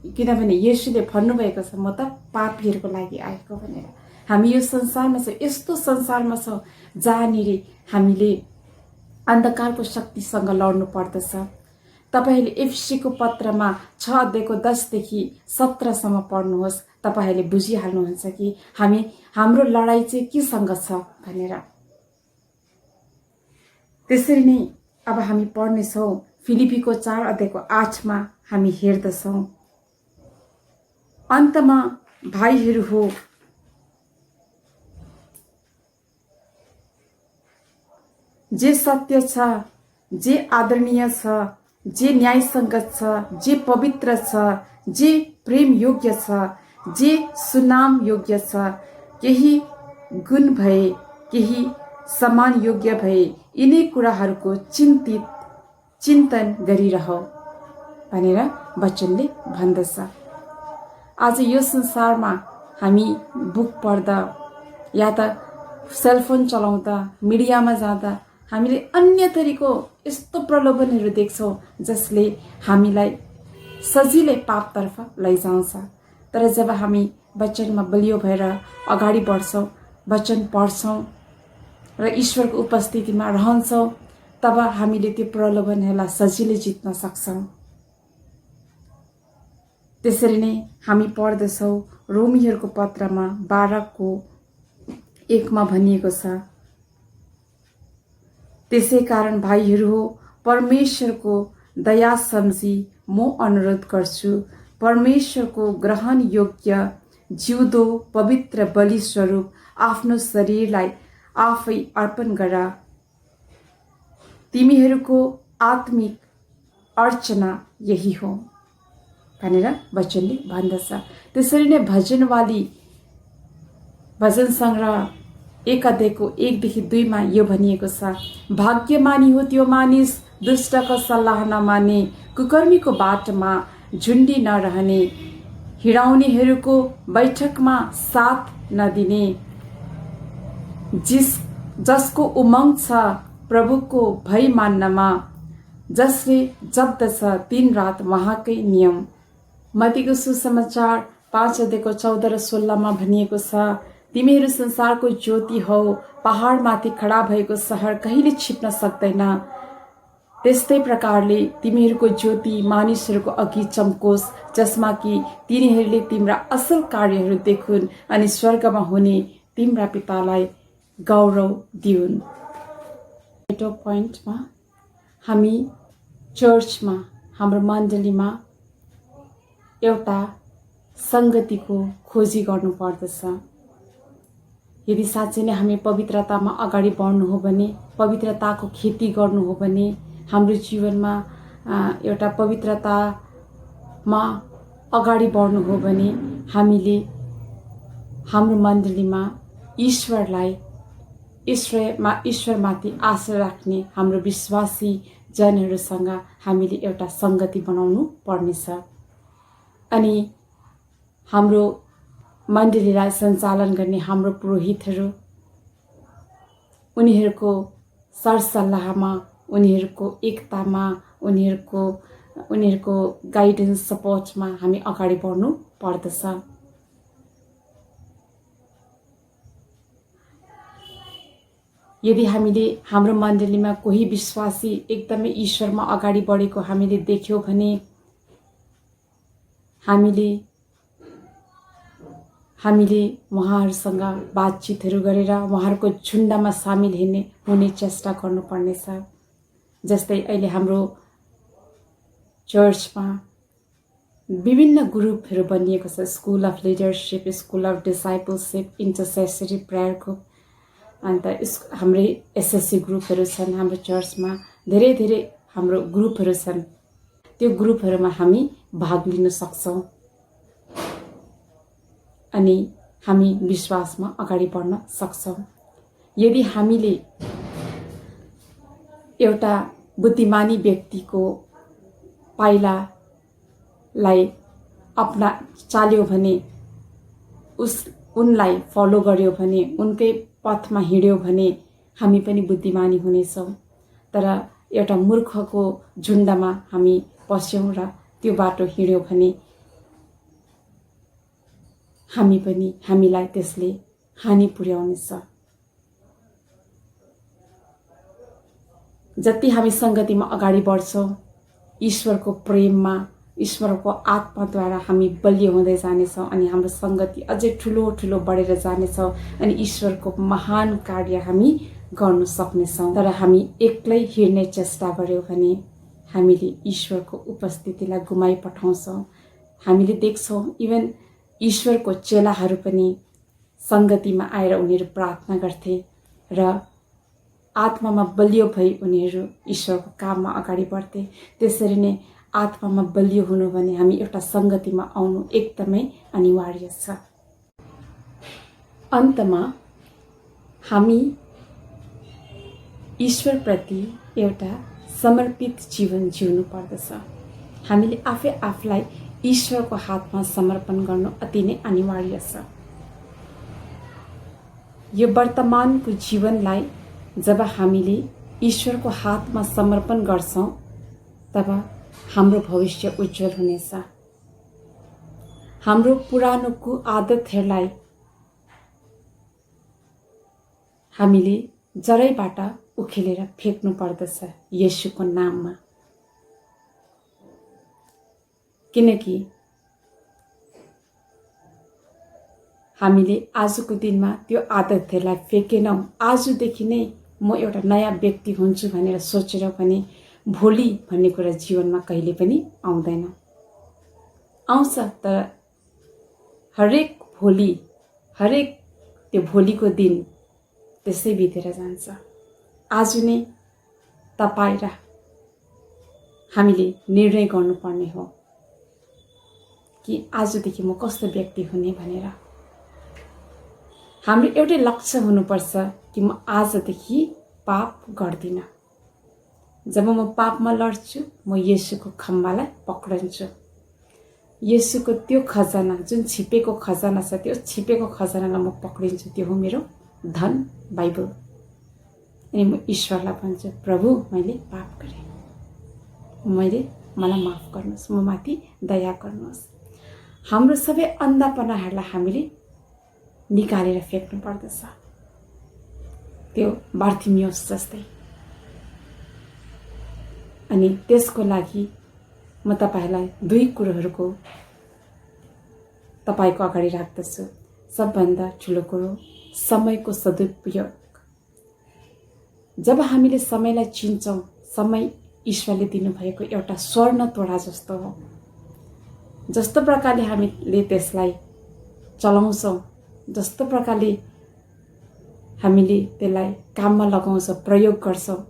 किनभने येशूले भन्नुभएको छ, म त पापीहरूको लागि आएको भनेर। हामी यो संसारमा छौँ, यस्तो संसारमा छौँ जहाँनिर हामीले अन्धकारको शक्तिसँग लड्नु पर्दछ। तपाईहरूले एफएसीको पत्रमा 6:10-17 पढ्नुहोस्, तपाईहरूले बुझिहाल्नुहुन्छ कि हाम्रो लडाई चाहिँ केसँग छ भनेर। त्यसरी नै अब हामी पढ्नेछौँ फिलिपीको 4:8 हामी हेर्दछौँ, अन्तमा भाइहरू हो, जे सत्य छ, जे आदरणीय छ, जे न्यायसङ्गत छ, जे पवित्र छ, जे प्रेम योग्य छ, जे सुनाम योग्य छ, केही गुण भए, केही सम्मान योग्य भए, यिनै कुराहरूको चिन्तन गरिरह भनेर वचनले भन्दछ। आज यो संसारमा हामी बुक पढ्दा या त सेलफोन चलाउँदा, मिडियामा जाँदा हामीले अन्य थरीको यस्तो प्रलोभनहरू देख्छौँ जसले हामीलाई सजिलै पापतर्फ लैजान्छ। तर जब हामी वचनमा बलियो भएर अगाडि बढ्छौँ, वचन पढ्छौँ र ईश्वरको उपस्थितिमा रहन्छौँ, तब हामीले त्यो प्रलोभनहरूलाई सजिलै जित्न सक्छौँ। त्यसरी नै हामी पढ्दछौँ रोमीहरूको पत्रमा 12:1 भनिएको छ, त्यसै कारण भाइहरू हो, परमेश्वरको दया सम्झी म अनुरोध गर्छु, परमेश्वरको ग्रहण योग्य जिउँदो पवित्र बलि स्वरूप आफ्नो शरीरलाई आफै अर्पण गर, तिमीहरूको आत्मिक अर्चना यही हो भनेर वचनले भन्दछ। त्यसरी नै भजनवाली भजन सङ्ग्रह 1 अध्यायको 1देखि 2मा यो भनिएको छ, भाग्यमानी हो त्यो मानिस दुष्टको सल्लाह नमाने, कुकर्मीको बाटोमा झुन्डी नरहने, हिँडाउनेहरूको बैठकमा साथ नदिने, जसको उमङ्ग छ प्रभुको भय मान्नमा, जसले जप्दछ दिन रात उहाँकै नियम। मत्तीको सुसमाचार 5 अध्यायको 14 र 16मा भनिएको छ, तिमीहरू संसारको ज्योति हौ, पहाडमाथि खडा भएको सहर कहिले छिप्न सक्दैन। त्यस्तै प्रकारले तिमीहरूको ज्योति मानिसहरूको अघि चम्कोस्, जसमा कि तिनीहरूले तिम्रा असल कार्यहरू देखुन् अनि स्वर्गमा हुने तिम्रा पितालाई गौरव दिउन्। एउटा पोइन्टमा हामी चर्चमा हाम्रो मण्डलीमा एउटा सङ्गतिको खोजी गर्नु पर्दछ। यदि साँच्चै नै हामी पवित्रतामा अगाडि बढ्नु हो भने, पवित्रताको खेती गर्नु हो भने, हाम्रो जीवनमा एउटा पवित्रतामा अगाडि बढ्नु हो भने हामीले हाम्रो मण्डलीमा ईश्वरमाथि आशा राख्ने हाम्रो विश्वासी जनहरूसँग हामीले एउटा सङ्गति बनाउनु पर्नेछ। अनि हाम्रो मण्डलीलाई सञ्चालन गर्ने हाम्रो पुरोहितहरू, उनीहरूको सरसल्लाहमा, उनीहरूको एकतामा, उनीहरूको गाइडेन्स सपोर्टमा हामी अगाडि बढ्नु पर्दछ। यदि हामीले हाम्रो मण्डलीमा कोही विश्वासी एकदमै ईश्वरमा अगाडि बढेको हामीले देख्यौँ भने हामीले उहाँहरूसँग बातचितहरू गरेर उहाँहरूको झुन्डमा सामेल हुने चेष्टा गर्नुपर्नेछ। जस्तै अहिले हाम्रो चर्चमा विभिन्न ग्रुपहरू बनिएको छ, school of leadership, school of discipleship, intercessory prayer group, अन्त हाम्रै एसएससी ग्रुपहरू छन्। हाम्रो चर्चमा धेरै हाम्रो ग्रुपहरू छन्। त्यो ग्रुपहरूमा हामी भाग लिन सक्छौँ अनि हामी विश्वासमा अगाडि बढ्न सक्छौँ। यदि हामीले एउटा बुद्धिमानी व्यक्तिको पाइलालाई चाल्यो भने, उनलाई फलो गर्यो भने, उनकै पथमा हिँड्यो भने हामी पनि बुद्धिमानी हुनेछौँ। तर एउटा मूर्खको झुन्डमा हामी पस्यौँ र त्यो बाटो हिँड्यौँ भने हामीलाई त्यसले हानि पुर्याउनेछ। जति हामी सङ्गतिमा अगाडि बढ्छौँ, ईश्वरको प्रेममा, ईश्वरको आत्माद्वारा हामी बलियो हुँदै जानेछौँ अनि हाम्रो सङ्गति अझै ठुलो बढेर जानेछौँ अनि ईश्वरको महान कार्य हामी गर्न सक्नेछौँ। तर हामी एक्लै हिँड्ने चेष्टा गर्यौँ भने हामीले ईश्वरको उपस्थितिलाई गुमाइपठाउँछौँ। हामीले देख्छौँ इभन ईश्वरको चेलाहरू पनि सङ्गतिमा आएर उनीहरू प्रार्थना गर्थे र आत्मामा बलियो भई उनीहरू ईश्वरको काममा अगाडि बढ्थे। त्यसरी नै आत्मामा बलियो हुनु भने हामी एउटा सङ्गतिमा आउनु एकदमै अनिवार्य छ। अन्तमा हामी ईश्वरप्रति एउटा समर्पित जीवन जिउनु पर्दछ। हामीले आफूलाई ईश्वरको हातमा समर्पण गर्नु अति नै अनिवार्य छ। यो वर्तमानको जीवनलाई जब हामीले ईश्वरको हातमा समर्पण गर्छौँ तब हाम्रो भविष्य उज्जवल हुनेछ। हाम्रो पुरानो कुआदतहरूलाई हामीले जरैबाट उखेलेर फ्याँक्नु पर्दछ येशूको नाममा। किनकि हामीले आजको दिनमा त्यो आदतहरूलाई फ्याँकेनौँ, आजदेखि नै म एउटा नयाँ व्यक्ति हुन्छु भनेर सोचेर पनि भोलि भन्ने कुरा जीवनमा कहिले पनि आउँदैन। आउँछ तर हरेक त्यो भोलिको दिन त्यसै बितेर जान्छ। आज नै तपाईँ र हामीले निर्णय गर्नुपर्ने हो कि आजदेखि म कस्तो व्यक्ति हुने भनेर। हाम्रो एउटै लक्ष्य हुनुपर्छ कि म आजदेखि पाप गर्दिनँ। जब म पापमा लड्छु, म येशूको खम्बालाई पक्रन्छु। येशूको त्यो खजाना, जुन छिपेको खजाना छ, त्यो छिपेको खजानालाई म पक्रिन्छु। त्यो हो मेरो धन, बाइबल। अनि म ईश्वरलाई भन्छु, प्रभु मैले पाप गरेँ, मलाई माफ गर्नुहोस्, म माथि दया गर्नुहोस्। हाम्रो सबै अन्धापनाहरूलाई हामीले निकालेर फ्याँक्नु पर्दछ, त्यो बार्थिमियोस जस्तै। अनि त्यसको लागि म तपाईहरूलाई दुई कुरोहरूको तपाईको अगाडि राख्दछु। सबभन्दा ठुलो कुरो समयको सदुपयोग। जब हामीले समयलाई चिन्छौँ, समय ईश्वरले दिनुभएको एउटा स्वर्ण तोडा जस्तो हो। जस्तो प्रकारले हामीले त्यसलाई चलाउँछौँ, जस्तो प्रकारले हामीले त्यसलाई काममा लगाउँछौँ, प्रयोग गर्छौँ,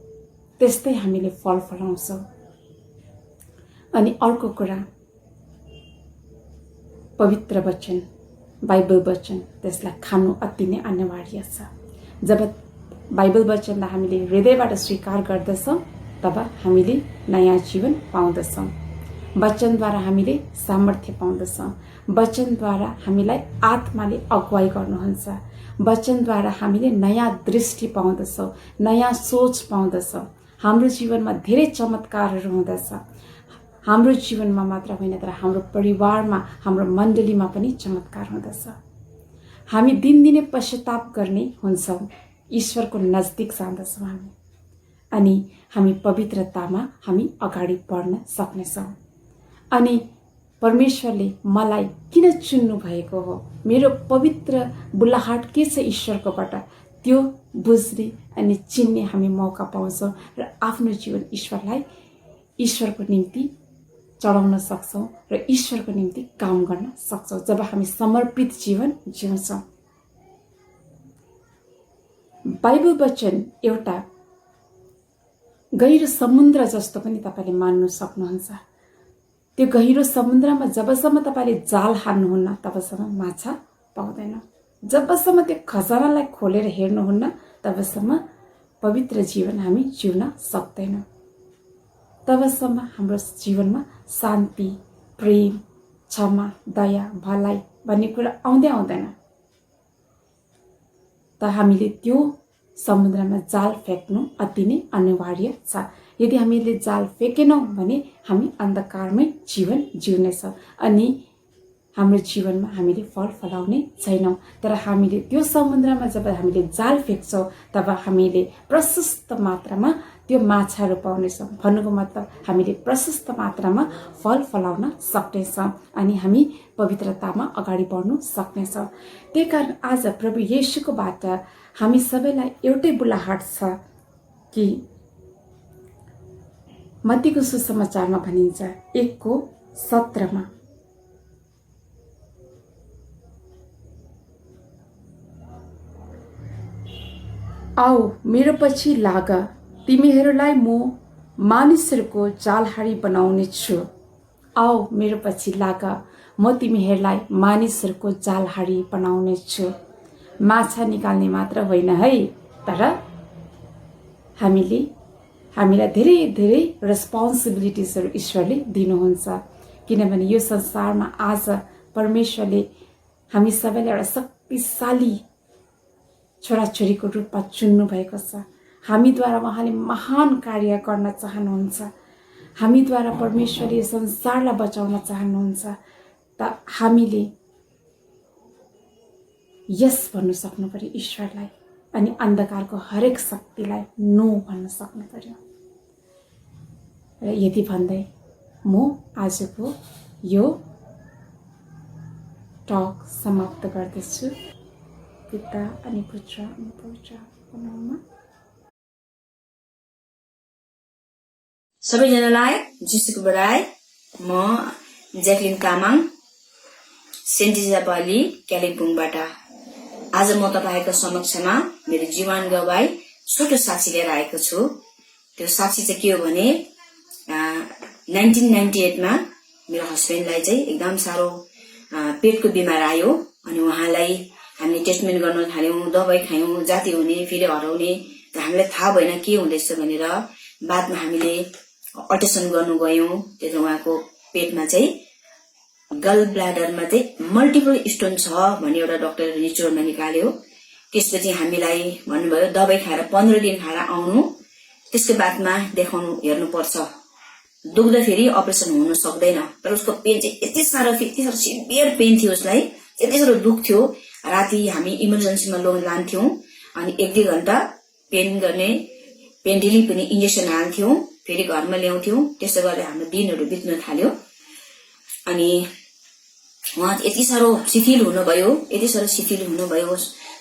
त्यस्तै हामीले फल फलाउँछौँ। अनि अर्को कुरा, पवित्र वचन, बाइबल वचन, त्यसलाई खानु अति नै अनिवार्य छ। जब बाइबल वचनलाई हामीले हृदयबाट स्वीकार गर्दछौँ, तब हामीले नयाँ जीवन पाउँदछौँ। वचनद्वारा हामीले सामर्थ्य पाउँदछौँ। वचनद्वारा हामीलाई आत्माले अगुवाई गर्नुहुन्छ। वचनद्वारा हामीले नयाँ दृष्टि पाउँदछौँ, नयाँ सोच पाउँदछौँ। हाम्रो जीवनमा धेरै चमत्कारहरू हुँदछ। हाम्रो जीवनमा मात्र होइन, तर हाम्रो परिवारमा, हाम्रो मण्डलीमा पनि चमत्कार हुँदछ। हामी दिनदिनै पश्चाताप गर्ने हुन्छौँ, ईश्वरको नजदिक जाँदछौँ हामी, अनि हामी पवित्रतामा हामी अगाडि बढ्न सक्नेछौँ। अनि परमेश्वरले मलाई किन चुन्नु भएको हो, मेरो पवित्र बुलाहाट के छ ईश्वरकोबाट, त्यो बुझ्ने अनि चिन्ने हामी मौका पाउँछौँ र आफ्नो जीवन ईश्वरको निम्ति चढाउन सक्छौँ र ईश्वरको निम्ति काम गर्न सक्छौँ जब हामी समर्पित जीवन जिउँछौँ। बाइबल वचन एउटा गहिरो समुद्र जस्तो पनि तपाईँले मान्नु सक्नुहुन्छ। त्यो गहिरो समुद्रमा जबसम्म तपाईँले जाल हान्नुहुन्न, तबसम्म माछा पाउँदैन। जबसम्म त्यो खजानालाई खोलेर हेर्नुहुन्न, तबसम्म पवित्र जीवन हामी जिउन सक्दैनौँ। तबसम्म हाम्रो जीवनमा शान्ति, प्रेम, क्षमा, दया, भलाइ भन्ने कुरा आउँदैन। त हामीले त्यो समुद्रमा जाल फ्याँक्नु अति नै अनिवार्य छ। यदि हामीले जाल फ्याँकेनौँ भने हामी अन्धकारमै जीवन जिउनेछौँ अनि हाम्रो जीवनमा हामीले फल फलाउने छैनौँ। तर हामीले त्यो समुद्रमा जब हामीले जाल फ्याँक्छौँ, तब हामीले प्रशस्त मात्रामा त्यो माछाहरू पाउनेछौँ। भन्नुको मतलब हामीले प्रशस्त मात्रामा फल फलाउन सक्नेछौँ अनि हामी पवित्रतामा अगाडि बढ्नु सक्नेछौँ। त्यही कारण आज प्रभु येशूकोबाट हामी सबैलाई एउटै बुलाहाट छ कि मत्तीको सुसमाचारमा भनिन्छ 1:17 आओ मेरो पछि लाग, तिमीहरूलाई म मानिसहरूको जालहारी बनाउने छु। आओ मेरो पछि लाग, म तिमीहरूलाई मानिसहरूको जालहारी बनाउने छु। माछा निकाल्ने मात्र होइन है, तर हामीलाई धेरै धेरै रेस्पोन्सिबिलिटिजहरू ईश्वरले दिनुहुन्छ। किनभने यो संसारमा आज परमेश्वरले हामी सबैलाई एउटा शक्तिशाली छोराछोरीको रूपमा चुन्नु भएको छ। हामीद्वारा उहाँले महान कार्य गर्न चाहनुहुन्छ। हामीद्वारा परमेश्वरले संसारलाई बचाउन चाहनुहुन्छ। त हामीले यस भन्नु सक्नु पर्यो ईश्वरलाई, अनि अन्धकारको हरेक शक्तिलाई नो भन्न सक्नु पर्यो। र यति भन्दै म आजको यो टक समाप्त गर्दछु। पिता अनि पुत्र अनि पवित्रको नाममा। सबैजनालाई जिसुको बधाई। म ज्याक्लिन तामाङ, सेन्ट इजाबली, कालिम्पोङबाट आज म तपाईहरुको समक्षमा मेरो जीवन गवाई छोटो साक्षी लिएर आएको छु। त्यो साक्षी चाहिँ के हो भने 1998 मा मेरो हस्बेन्डलाई चाहिँ एकदम साह्रो पेटको बिमार आयो अनि उहाँलाई हामीले ट्रिटमेन्ट गर्न थाल्यौं, दबाई खायौं, जाती हुने फेरि हराउने, हामीलाई थाहा भएन के हुँदैछ भनेर बादमा हामीले अल्ट्रासाउन्ड गर्नु गयौं। त्यसमा उहाँको पेटमा चाहिँ गल ब्ल्याडरमा चाहिँ मल्टिपल स्टोन छ भन्ने एउटा डाक्टरले निचोडमा निकाल्यो। त्यसपछि हामीलाई भन्नुभयो दबाई खाएर 15 दिन खाएर आउनु, त्यसको बादमा देखाउनु हेर्नुपर्छ, दुख्दाखेरि अपरेसन हुन सक्दैन। तर उसको पेन चाहिँ यति साह्रो सिभियर पेन थियो, उसलाई यति साह्रो दुख थियो। राति हामी इमर्जेन्सीमा लान्थ्यौं अनि 1-2 घण्टा पेन गर्ने पेन रिलिफ पनि इन्जेक्सन हाल्थ्यौं, फेरि घरमा ल्याउँथ्यौं। त्यसो गर्दा हाम्रो दिनहरू बित्न थाल्यो। अनि उहाँ यति साह्रो शिथिल हुनुभयो,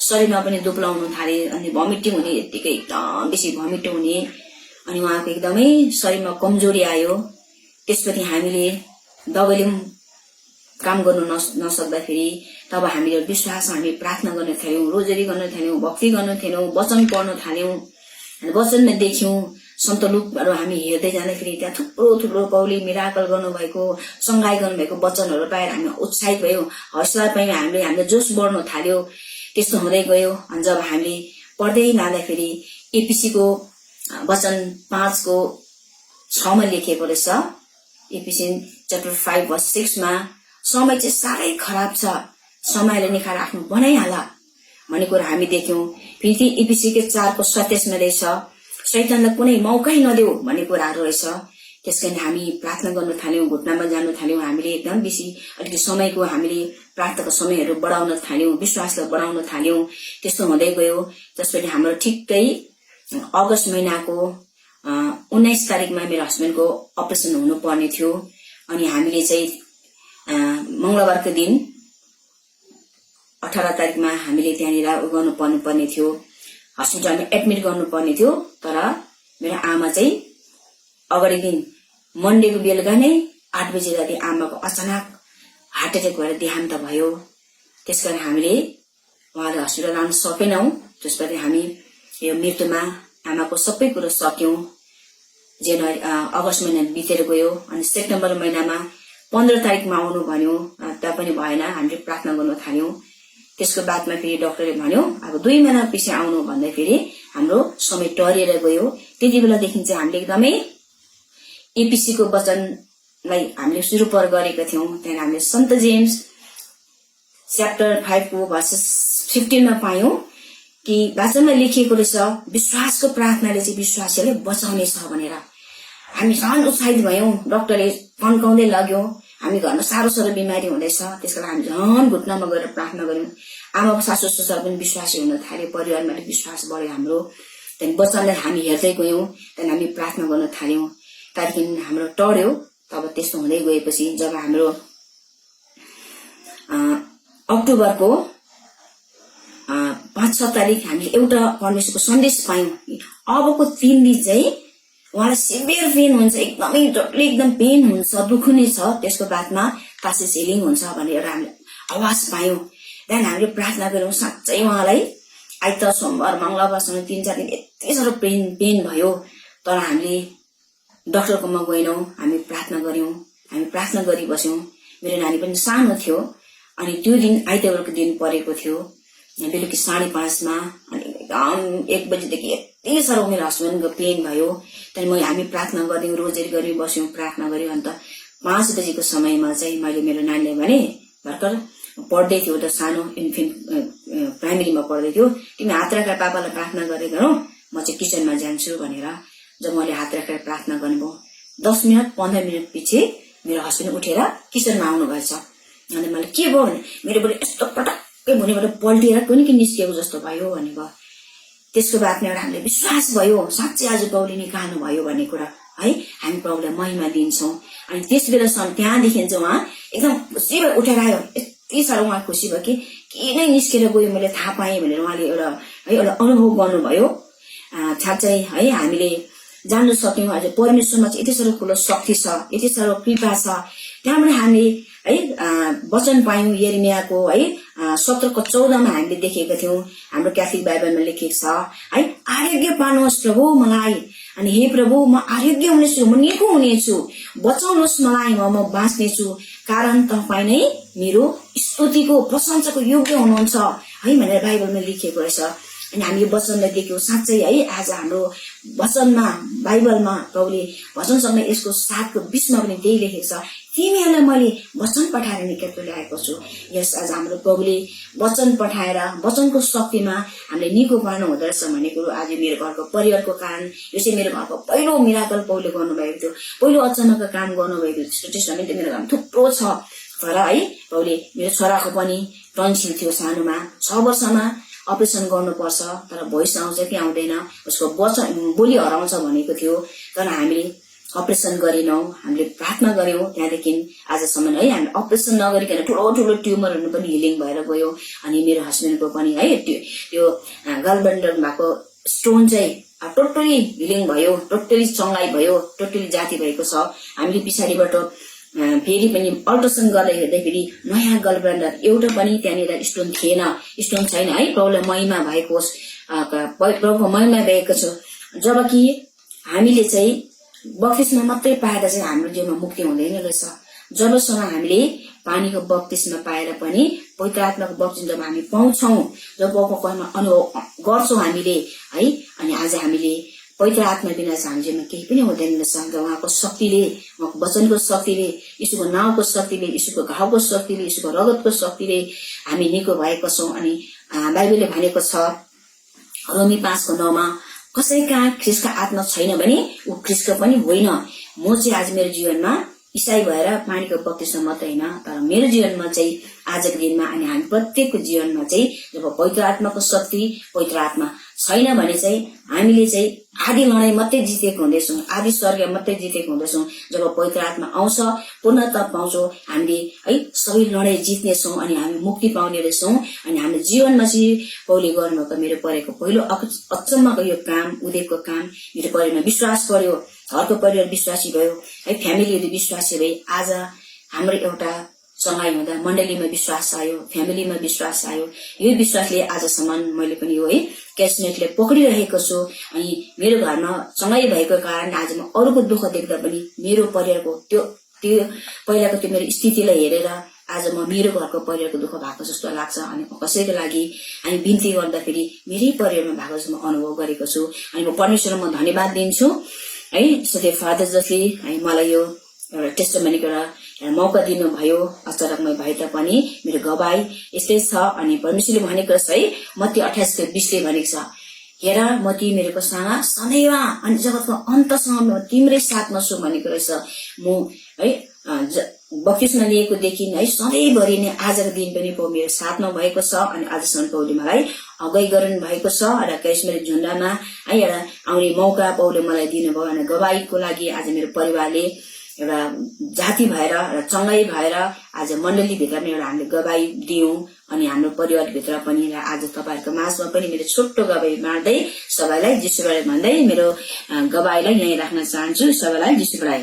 शरीरमा पनि दुब्लाउनु थाले अनि भमिटिङ हुने, यतिकै एकदम बेसी भमिट हुने अनि उहाँको एकदमै शरीरमा कमजोरी आयो। त्यसपछि हामीले दबाईले काम गर्नु नसक्दाखेरि तब हामीले विश्वासमा हामी प्रार्थना गर्न थाल्यौं, रोजरी गर्न थाल्यौं, भक्ति गर्न थाल्यौं, वचन पढ्न थाल्यौं। वचनमा देख्यौं सन्त लुकहरू हामी हेर्दै जाँदाखेरि त्यहाँ थुप्रो पौली मिराकल गर्नुभएको, संगाई गर्नुभएको वचनहरू पाएर हामी उत्साहित भयौं, हौसला पायौं, हामीले जोश बढ्न थाल्यो। त्यस्तो हुँदै गयो। अनि जब हामीले पढ्दै लाँदाखेरि एपिसी को वचन 5 को 6 मा लेखिएको रहेछ, एपिसी च्याप्टर 5 वर्स 6 मा समय चाहिँ साह्रै खराब छ, समयले निकालेर आफ्नो बनाइहाल भन्ने कुरा हामी देख्यौं। फेरि एपिसी के 4 को 27 मा रहेछ, शैतानलाई कुनै मौकै नदेऊ भन्ने कुराहरू रहेछ। त्यसकारण हामी प्रार्थना गर्न थाल्यौं, घुट्नामा जान थाल्यौं। हामीले एकदम बेसी अलिकति समयको हामीले प्रार्थनाको समयहरू बढाउन थाल्यौं, विश्वासलाई बढाउन थाल्यौं। त्यस्तो हुँदै गयो। त्यसपछि हाम्रो ठिक्कै अगस्त महिनाको 19 तारिकमा मेरो हस्बेन्डको अपरेसन हुनुपर्ने थियो। अनि हामीले चाहिँ मंगलबारको दिन 18 तारिकमा हामीले त्यहाँनिर गर्नु पर्ने थियो, हस्पिटलमा एडमिट गर्नुपर्ने थियो। तर मेरो आमा चाहिँ अगाडि दिन मन्डेको बेलुका नै 8 बजे राति आमाको अचानक हार्ट एट्याक भएर देहान्त भयो। त्यसकारण हामीले उहाँलाई हस्पिटल लान सकेनौं। त्यसपछि हामी यो मृत्युमा आमाको सबै कुरा सक्यौं। जनवरी अगस्त महिना बितेर गयो अनि सेप्टेम्बर महिनामा 15 तारिकमा आउनु भन्यो, तापनि भएन। हामीले प्रार्थना गर्न थाल्यौं। त्यसको बादमा फेरि डाक्टरले भन्यो अब 2 महिना पछि आउनु भन्दै फेरि हाम्रो समय टरेर गयो। त्यति बेलादेखि चाहिँ हामीले एकदमै एपिसी को वचनलाई हामीले सुरु गरेका थियौं। त्यहाँ हामीले सन्त जेम्स च्याप्टर 5 को भर्सेस 15 मा पायौं कि वाचनमा लेखिएको रहेछ विश्वासको प्रार्थनाले चाहिँ विश्वासीलाई बचाउनेछ भनेर। हामी झन् उत्साहित भयौं। डाक्टरले कन्काउँदै लग्यो, हामी घरमा साह्रो बिमारी हुँदैछ। त्यसकारण हामी झन् घुट्नामा गएर प्रार्थना गर्यौं। आमाको सासू ससुरा पनि विश्वासी हुन थाले, परिवारमा विश्वास बढ्यो हाम्रो। त्यहाँदेखि वचनलाई हामी हेर्दै गयौं, त्यहाँदेखि हामी प्रार्थना गर्न थाल्यौं। त्यहाँदेखि हाम्रो टर्यो। तब त्यस्तो हुँदै गएपछि जब हाम्रो अक्टोबरको 5-6 तारिक हामीले एउटा परमेश्वरको सन्देश पायौं। अबको 3 दिन चाहिँ उहाँलाई सिभियर पेन हुन्छ, एकदमै डरले एकदम पेन हुन्छ, दुख्ने छ। त्यसको बादमा कासेस हिलिङ हुन्छ भनेर एउटा हामीले आवाज पायौं। त्यहाँदेखि हामीले प्रार्थना गर्यौं साँच्चै उहाँलाई आइतबार सोमबार मंगलबारसम्म 3-4 दिन यति साह्रो पेन भयो। तर हामीले डाक्टरकोमा गएनौं, हामी प्रार्थना गर्यौं, हामी प्रार्थना गरी बस्यौं। मेरो नानी पनि सानो थियो अनि त्यो दिन आइतबारको दिन परेको थियो, बेलुकी 5:30 मा। अनि एकदम 1 बजेदेखि यति साह्रो मेरो हस्बेन्डको पेन भयो। त्यहाँदेखि हामी प्रार्थना गर्यौं, रोजरी गरी बस्यौं, प्रार्थना गर्यौं। अन्त 5 बजेको समयमा चाहिँ मैले मेरो नानीलाई भने, भर्खर पढ्दै थियो, एउटा सानो इन्फेन्ट प्राइमेरीमा पढ्दै थियो, तिमी हात राखेर पापालाई प्रार्थना गरेर गरौ, म चाहिँ किचनमा जान्छु भनेर। जब मैले हात राखेर प्रार्थना गर्नुभयो 10 मिनट 15 मिनट पछि मेरो हस्बेन्ड उठेर किचनमा आउनु भएछ। अनि मैले के भयो भने मेरो बुढी यस्तो पटक्कै भुँडीबाट पल्टिएर कुनै निस्किएको जस्तो भयो भनेको। त्यसको बादमा एउटा हामीले विश्वास भयो साँच्चै आज प्रभुले निकाल्नु भयो भन्ने कुरा है। हामी प्रभुलाई महिमा दिन्छौं। अनि त्यस बेलासम्म त्यहाँदेखि चाहिँ उहाँ एकदम खुसी भएर उठेर आयो। यति साह्रो उहाँ खुसी भयो कि नै निस्केर गयो, मैले थाहा पाएँ भनेर उहाँले एउटा अनुभव गर्नुभयो। साँच्चै है हामीले जान्न सक्यौं आज परमेश्वरमा चाहिँ यति साह्रो ठुलो शक्ति छ, यति साह्रो कृपा छ। त्यहाँबाट हामीले है वचन पायौं यिर्मयाको है 17 को 14 मा हामीले देखेका थियौं। हाम्रो क्याथोलिक बाइबलमा लेखिएको छ है, आरोग्य पार्नुहोस् प्रभु मलाई, अनि हे प्रभु म आरोग्य हुनेछु, म निको हुनेछु, बचाउनुहोस् मलाई, म बाँच्नेछु, कारण तपाईँ नै मेरो स्तुतिको प्रशंसाको योग्य हुनुहुन्छ है भनेर बाइबलमा लेखिएको रहेछ। अनि हामी यो वचनलाई देख्यौँ साँच्चै है। आज हाम्रो वचनमा बाइबलमा प्रभुले भजन सङ्ग्रह यसको 7को 20मा पनि त्यही लेखेको छ, तिमीहरूलाई मैले वचन पठाएर निकट ल्याएको छु। यस आज हाम्रो प्रभुले वचन पठाएर वचनको शक्तिमा हामीले निको पार्नु हुँदो रहेछ भन्ने कुरो आज मेरो घरको परिवारको कारण, यो चाहिँ मेरो घरको पहिलो मिराकल पौले गर्नुभएको थियो, पहिलो अचानकको काम गर्नुभएको थियो। त्यसमा मेरो घरमा थुप्रो छ, तर है प्रभुले मेरो छोराको पनि टन्सिल थियो सानोमा, 6 वर्षमा अपरेसन गर्नुपर्छ, तर भोइस आउँछ कि आउँदैन, उसको बोली हराउँछ भनेको थियो, तर हामीले अपरेसन गरेनौँ, हामीले प्रार्थना गर्यौं, त्यहाँदेखि आजसम्म है हामी अपरेसन नगरिकन ठुलो ठुलो ट्युमरहरू पनि हिलिङ भएर गयो। अनि मेरो हस्बेन्डको पनि है त्यो गलब्ल्याडर भएको स्टोन चाहिँ टोटली हिलिङ भयो, टोटली चङ्गाई भयो, टोटली जाती भएको छ। हामीले पछाडिबाट फेरि पनि अल्ट्रासाउन्ड गर्दै हेर्दाखेरि नयाँ गलब्ल्याडर एउटा पनि त्यहाँनिर स्टोन थिएन, स्टोन छैन है। प्रभुले महिमा भएको होस्, प्रभुको महिमा भएको छ। जबकि हामीले चाहिँ बप्तिस्मा मात्रै पाएर चाहिँ हाम्रो जीवनमा मुक्ति हुँदैन रहेछ। जबसम्म हामीले पानीको बप्तिस्मा पाएर पनि पवित्र आत्माको बप्तिस्मा जब हामी पाउँछौँ, जब उहाँको अनुभव गर्छौँ हामीले है, अनि आज हामीले पवित्र आत्मा बिना चाहिँ हाम्रो जीवनमा केही पनि हुँदैन रहेछ। उहाँको शक्तिले, उहाँको वचनको शक्तिले, यीशुको नाउँको शक्तिले, यीशुको घाउको शक्तिले, यीशुको रगतको शक्तिले हामी निको भएको छौँ। अनि बाइबलले भनेको छ रोमी 5:9 कसै कहाँ ख्रिस्टको आत्मा छैन भने ऊ ख्रिस्टको पनि होइन। म चाहिँ आज मेरो जीवनमा इसाई भएर पानीको बप्तिस्मा मात्रै होइन, तर मेरो जीवनमा चाहिँ आजको दिनमा अनि हामी प्रत्येकको जीवनमा चाहिँ जब पवित्र आत्माको शक्ति, पवित्र आत्मा छैन भने चाहिँ हामीले चाहिँ आधी लडाई मात्रै जितेको हुँदैछौँ, आधी स्वर्ग मात्रै जितेको हुँदैछौँ। जब पवित्र आत्मा आउँछ, पूर्णता पाउँछौँ, हामीले है सबै लडाई जित्नेछौँ अनि हामी मुक्ति पाउने रहेछौँ। अनि हाम्रो जीवनमा चाहिँ पौले गर्नुभएको मेरो परेको पहिलो अचम्मको यो काम, उदेकको काम मेरो परिवारमा विश्वास पर्यो, घरको परिवार विश्वासी भयो है, फ्यामिलीहरू विश्वासी भए। आज हाम्रो एउटा सँगै हुँदा मण्डलीमा विश्वास आयो, फ्यामिलीमा विश्वास आयो। यो विश्वासले आजसम्म मैले पनि यो है क्यासनेटले पक्रिरहेको छु। अनि मेरो घरमा सँगै भएको कारण आज म अरूको दुःख देख्दा पनि मेरो परिवारको त्यो पहिलाको त्यो मेरो स्थितिलाई हेरेर आज म मेरो घरको परिवारको दुःख भएको जस्तो लाग्छ। अनि कसैको लागि हामी बिन्ती गर्दाखेरि मेरै परिवारमा भएको जस्तो म अनुभव गरेको छु। अनि म परमेश्वरमा म धन्यवाद दिन्छु है, सधैँ फादर जसले मलाई यो एउटा टेस्टमनीको एउटा मौका दिनुभयो। अचानकमै भए तापनि मेरो गवाई यस्तै छ। अनि परमेश्वरले भनेको छ है, मत्ती 28:20ले भनेको छ, हेर म तिमीहरूको सँग सदैव अनि जगतको अन्तसम्म तिम्रै साथमा छु भनेको रहेछ। म है बप्तिस्मा लिएकोदेखि है सधैँभरि नै आजको दिन पनि पो मेरो साथमा भएको छ। अनि आजसम्म पौले मलाई अगुवाई गर्नु भएको छ र क्यारिस्मेटिक झुण्डामा है एउटा आउने मौका पौले मलाई दिनुभयो। अनि गवाईको लागि आज मेरो परिवारले एउटा जाति भएर र चङ्गाई भएर आज मण्डलीभित्र पनि एउटा हामीले गवाई दियौं। अनि हाम्रो परिवारभित्र पनि र आज तपाईहरुको माझमा पनि मेरो छोटो गवाई मार्दै सबैलाई जिसुबाट भन्दै मेरो गवाईलाई यही राख्न चाहन्छु। सबैलाई जिसुबाट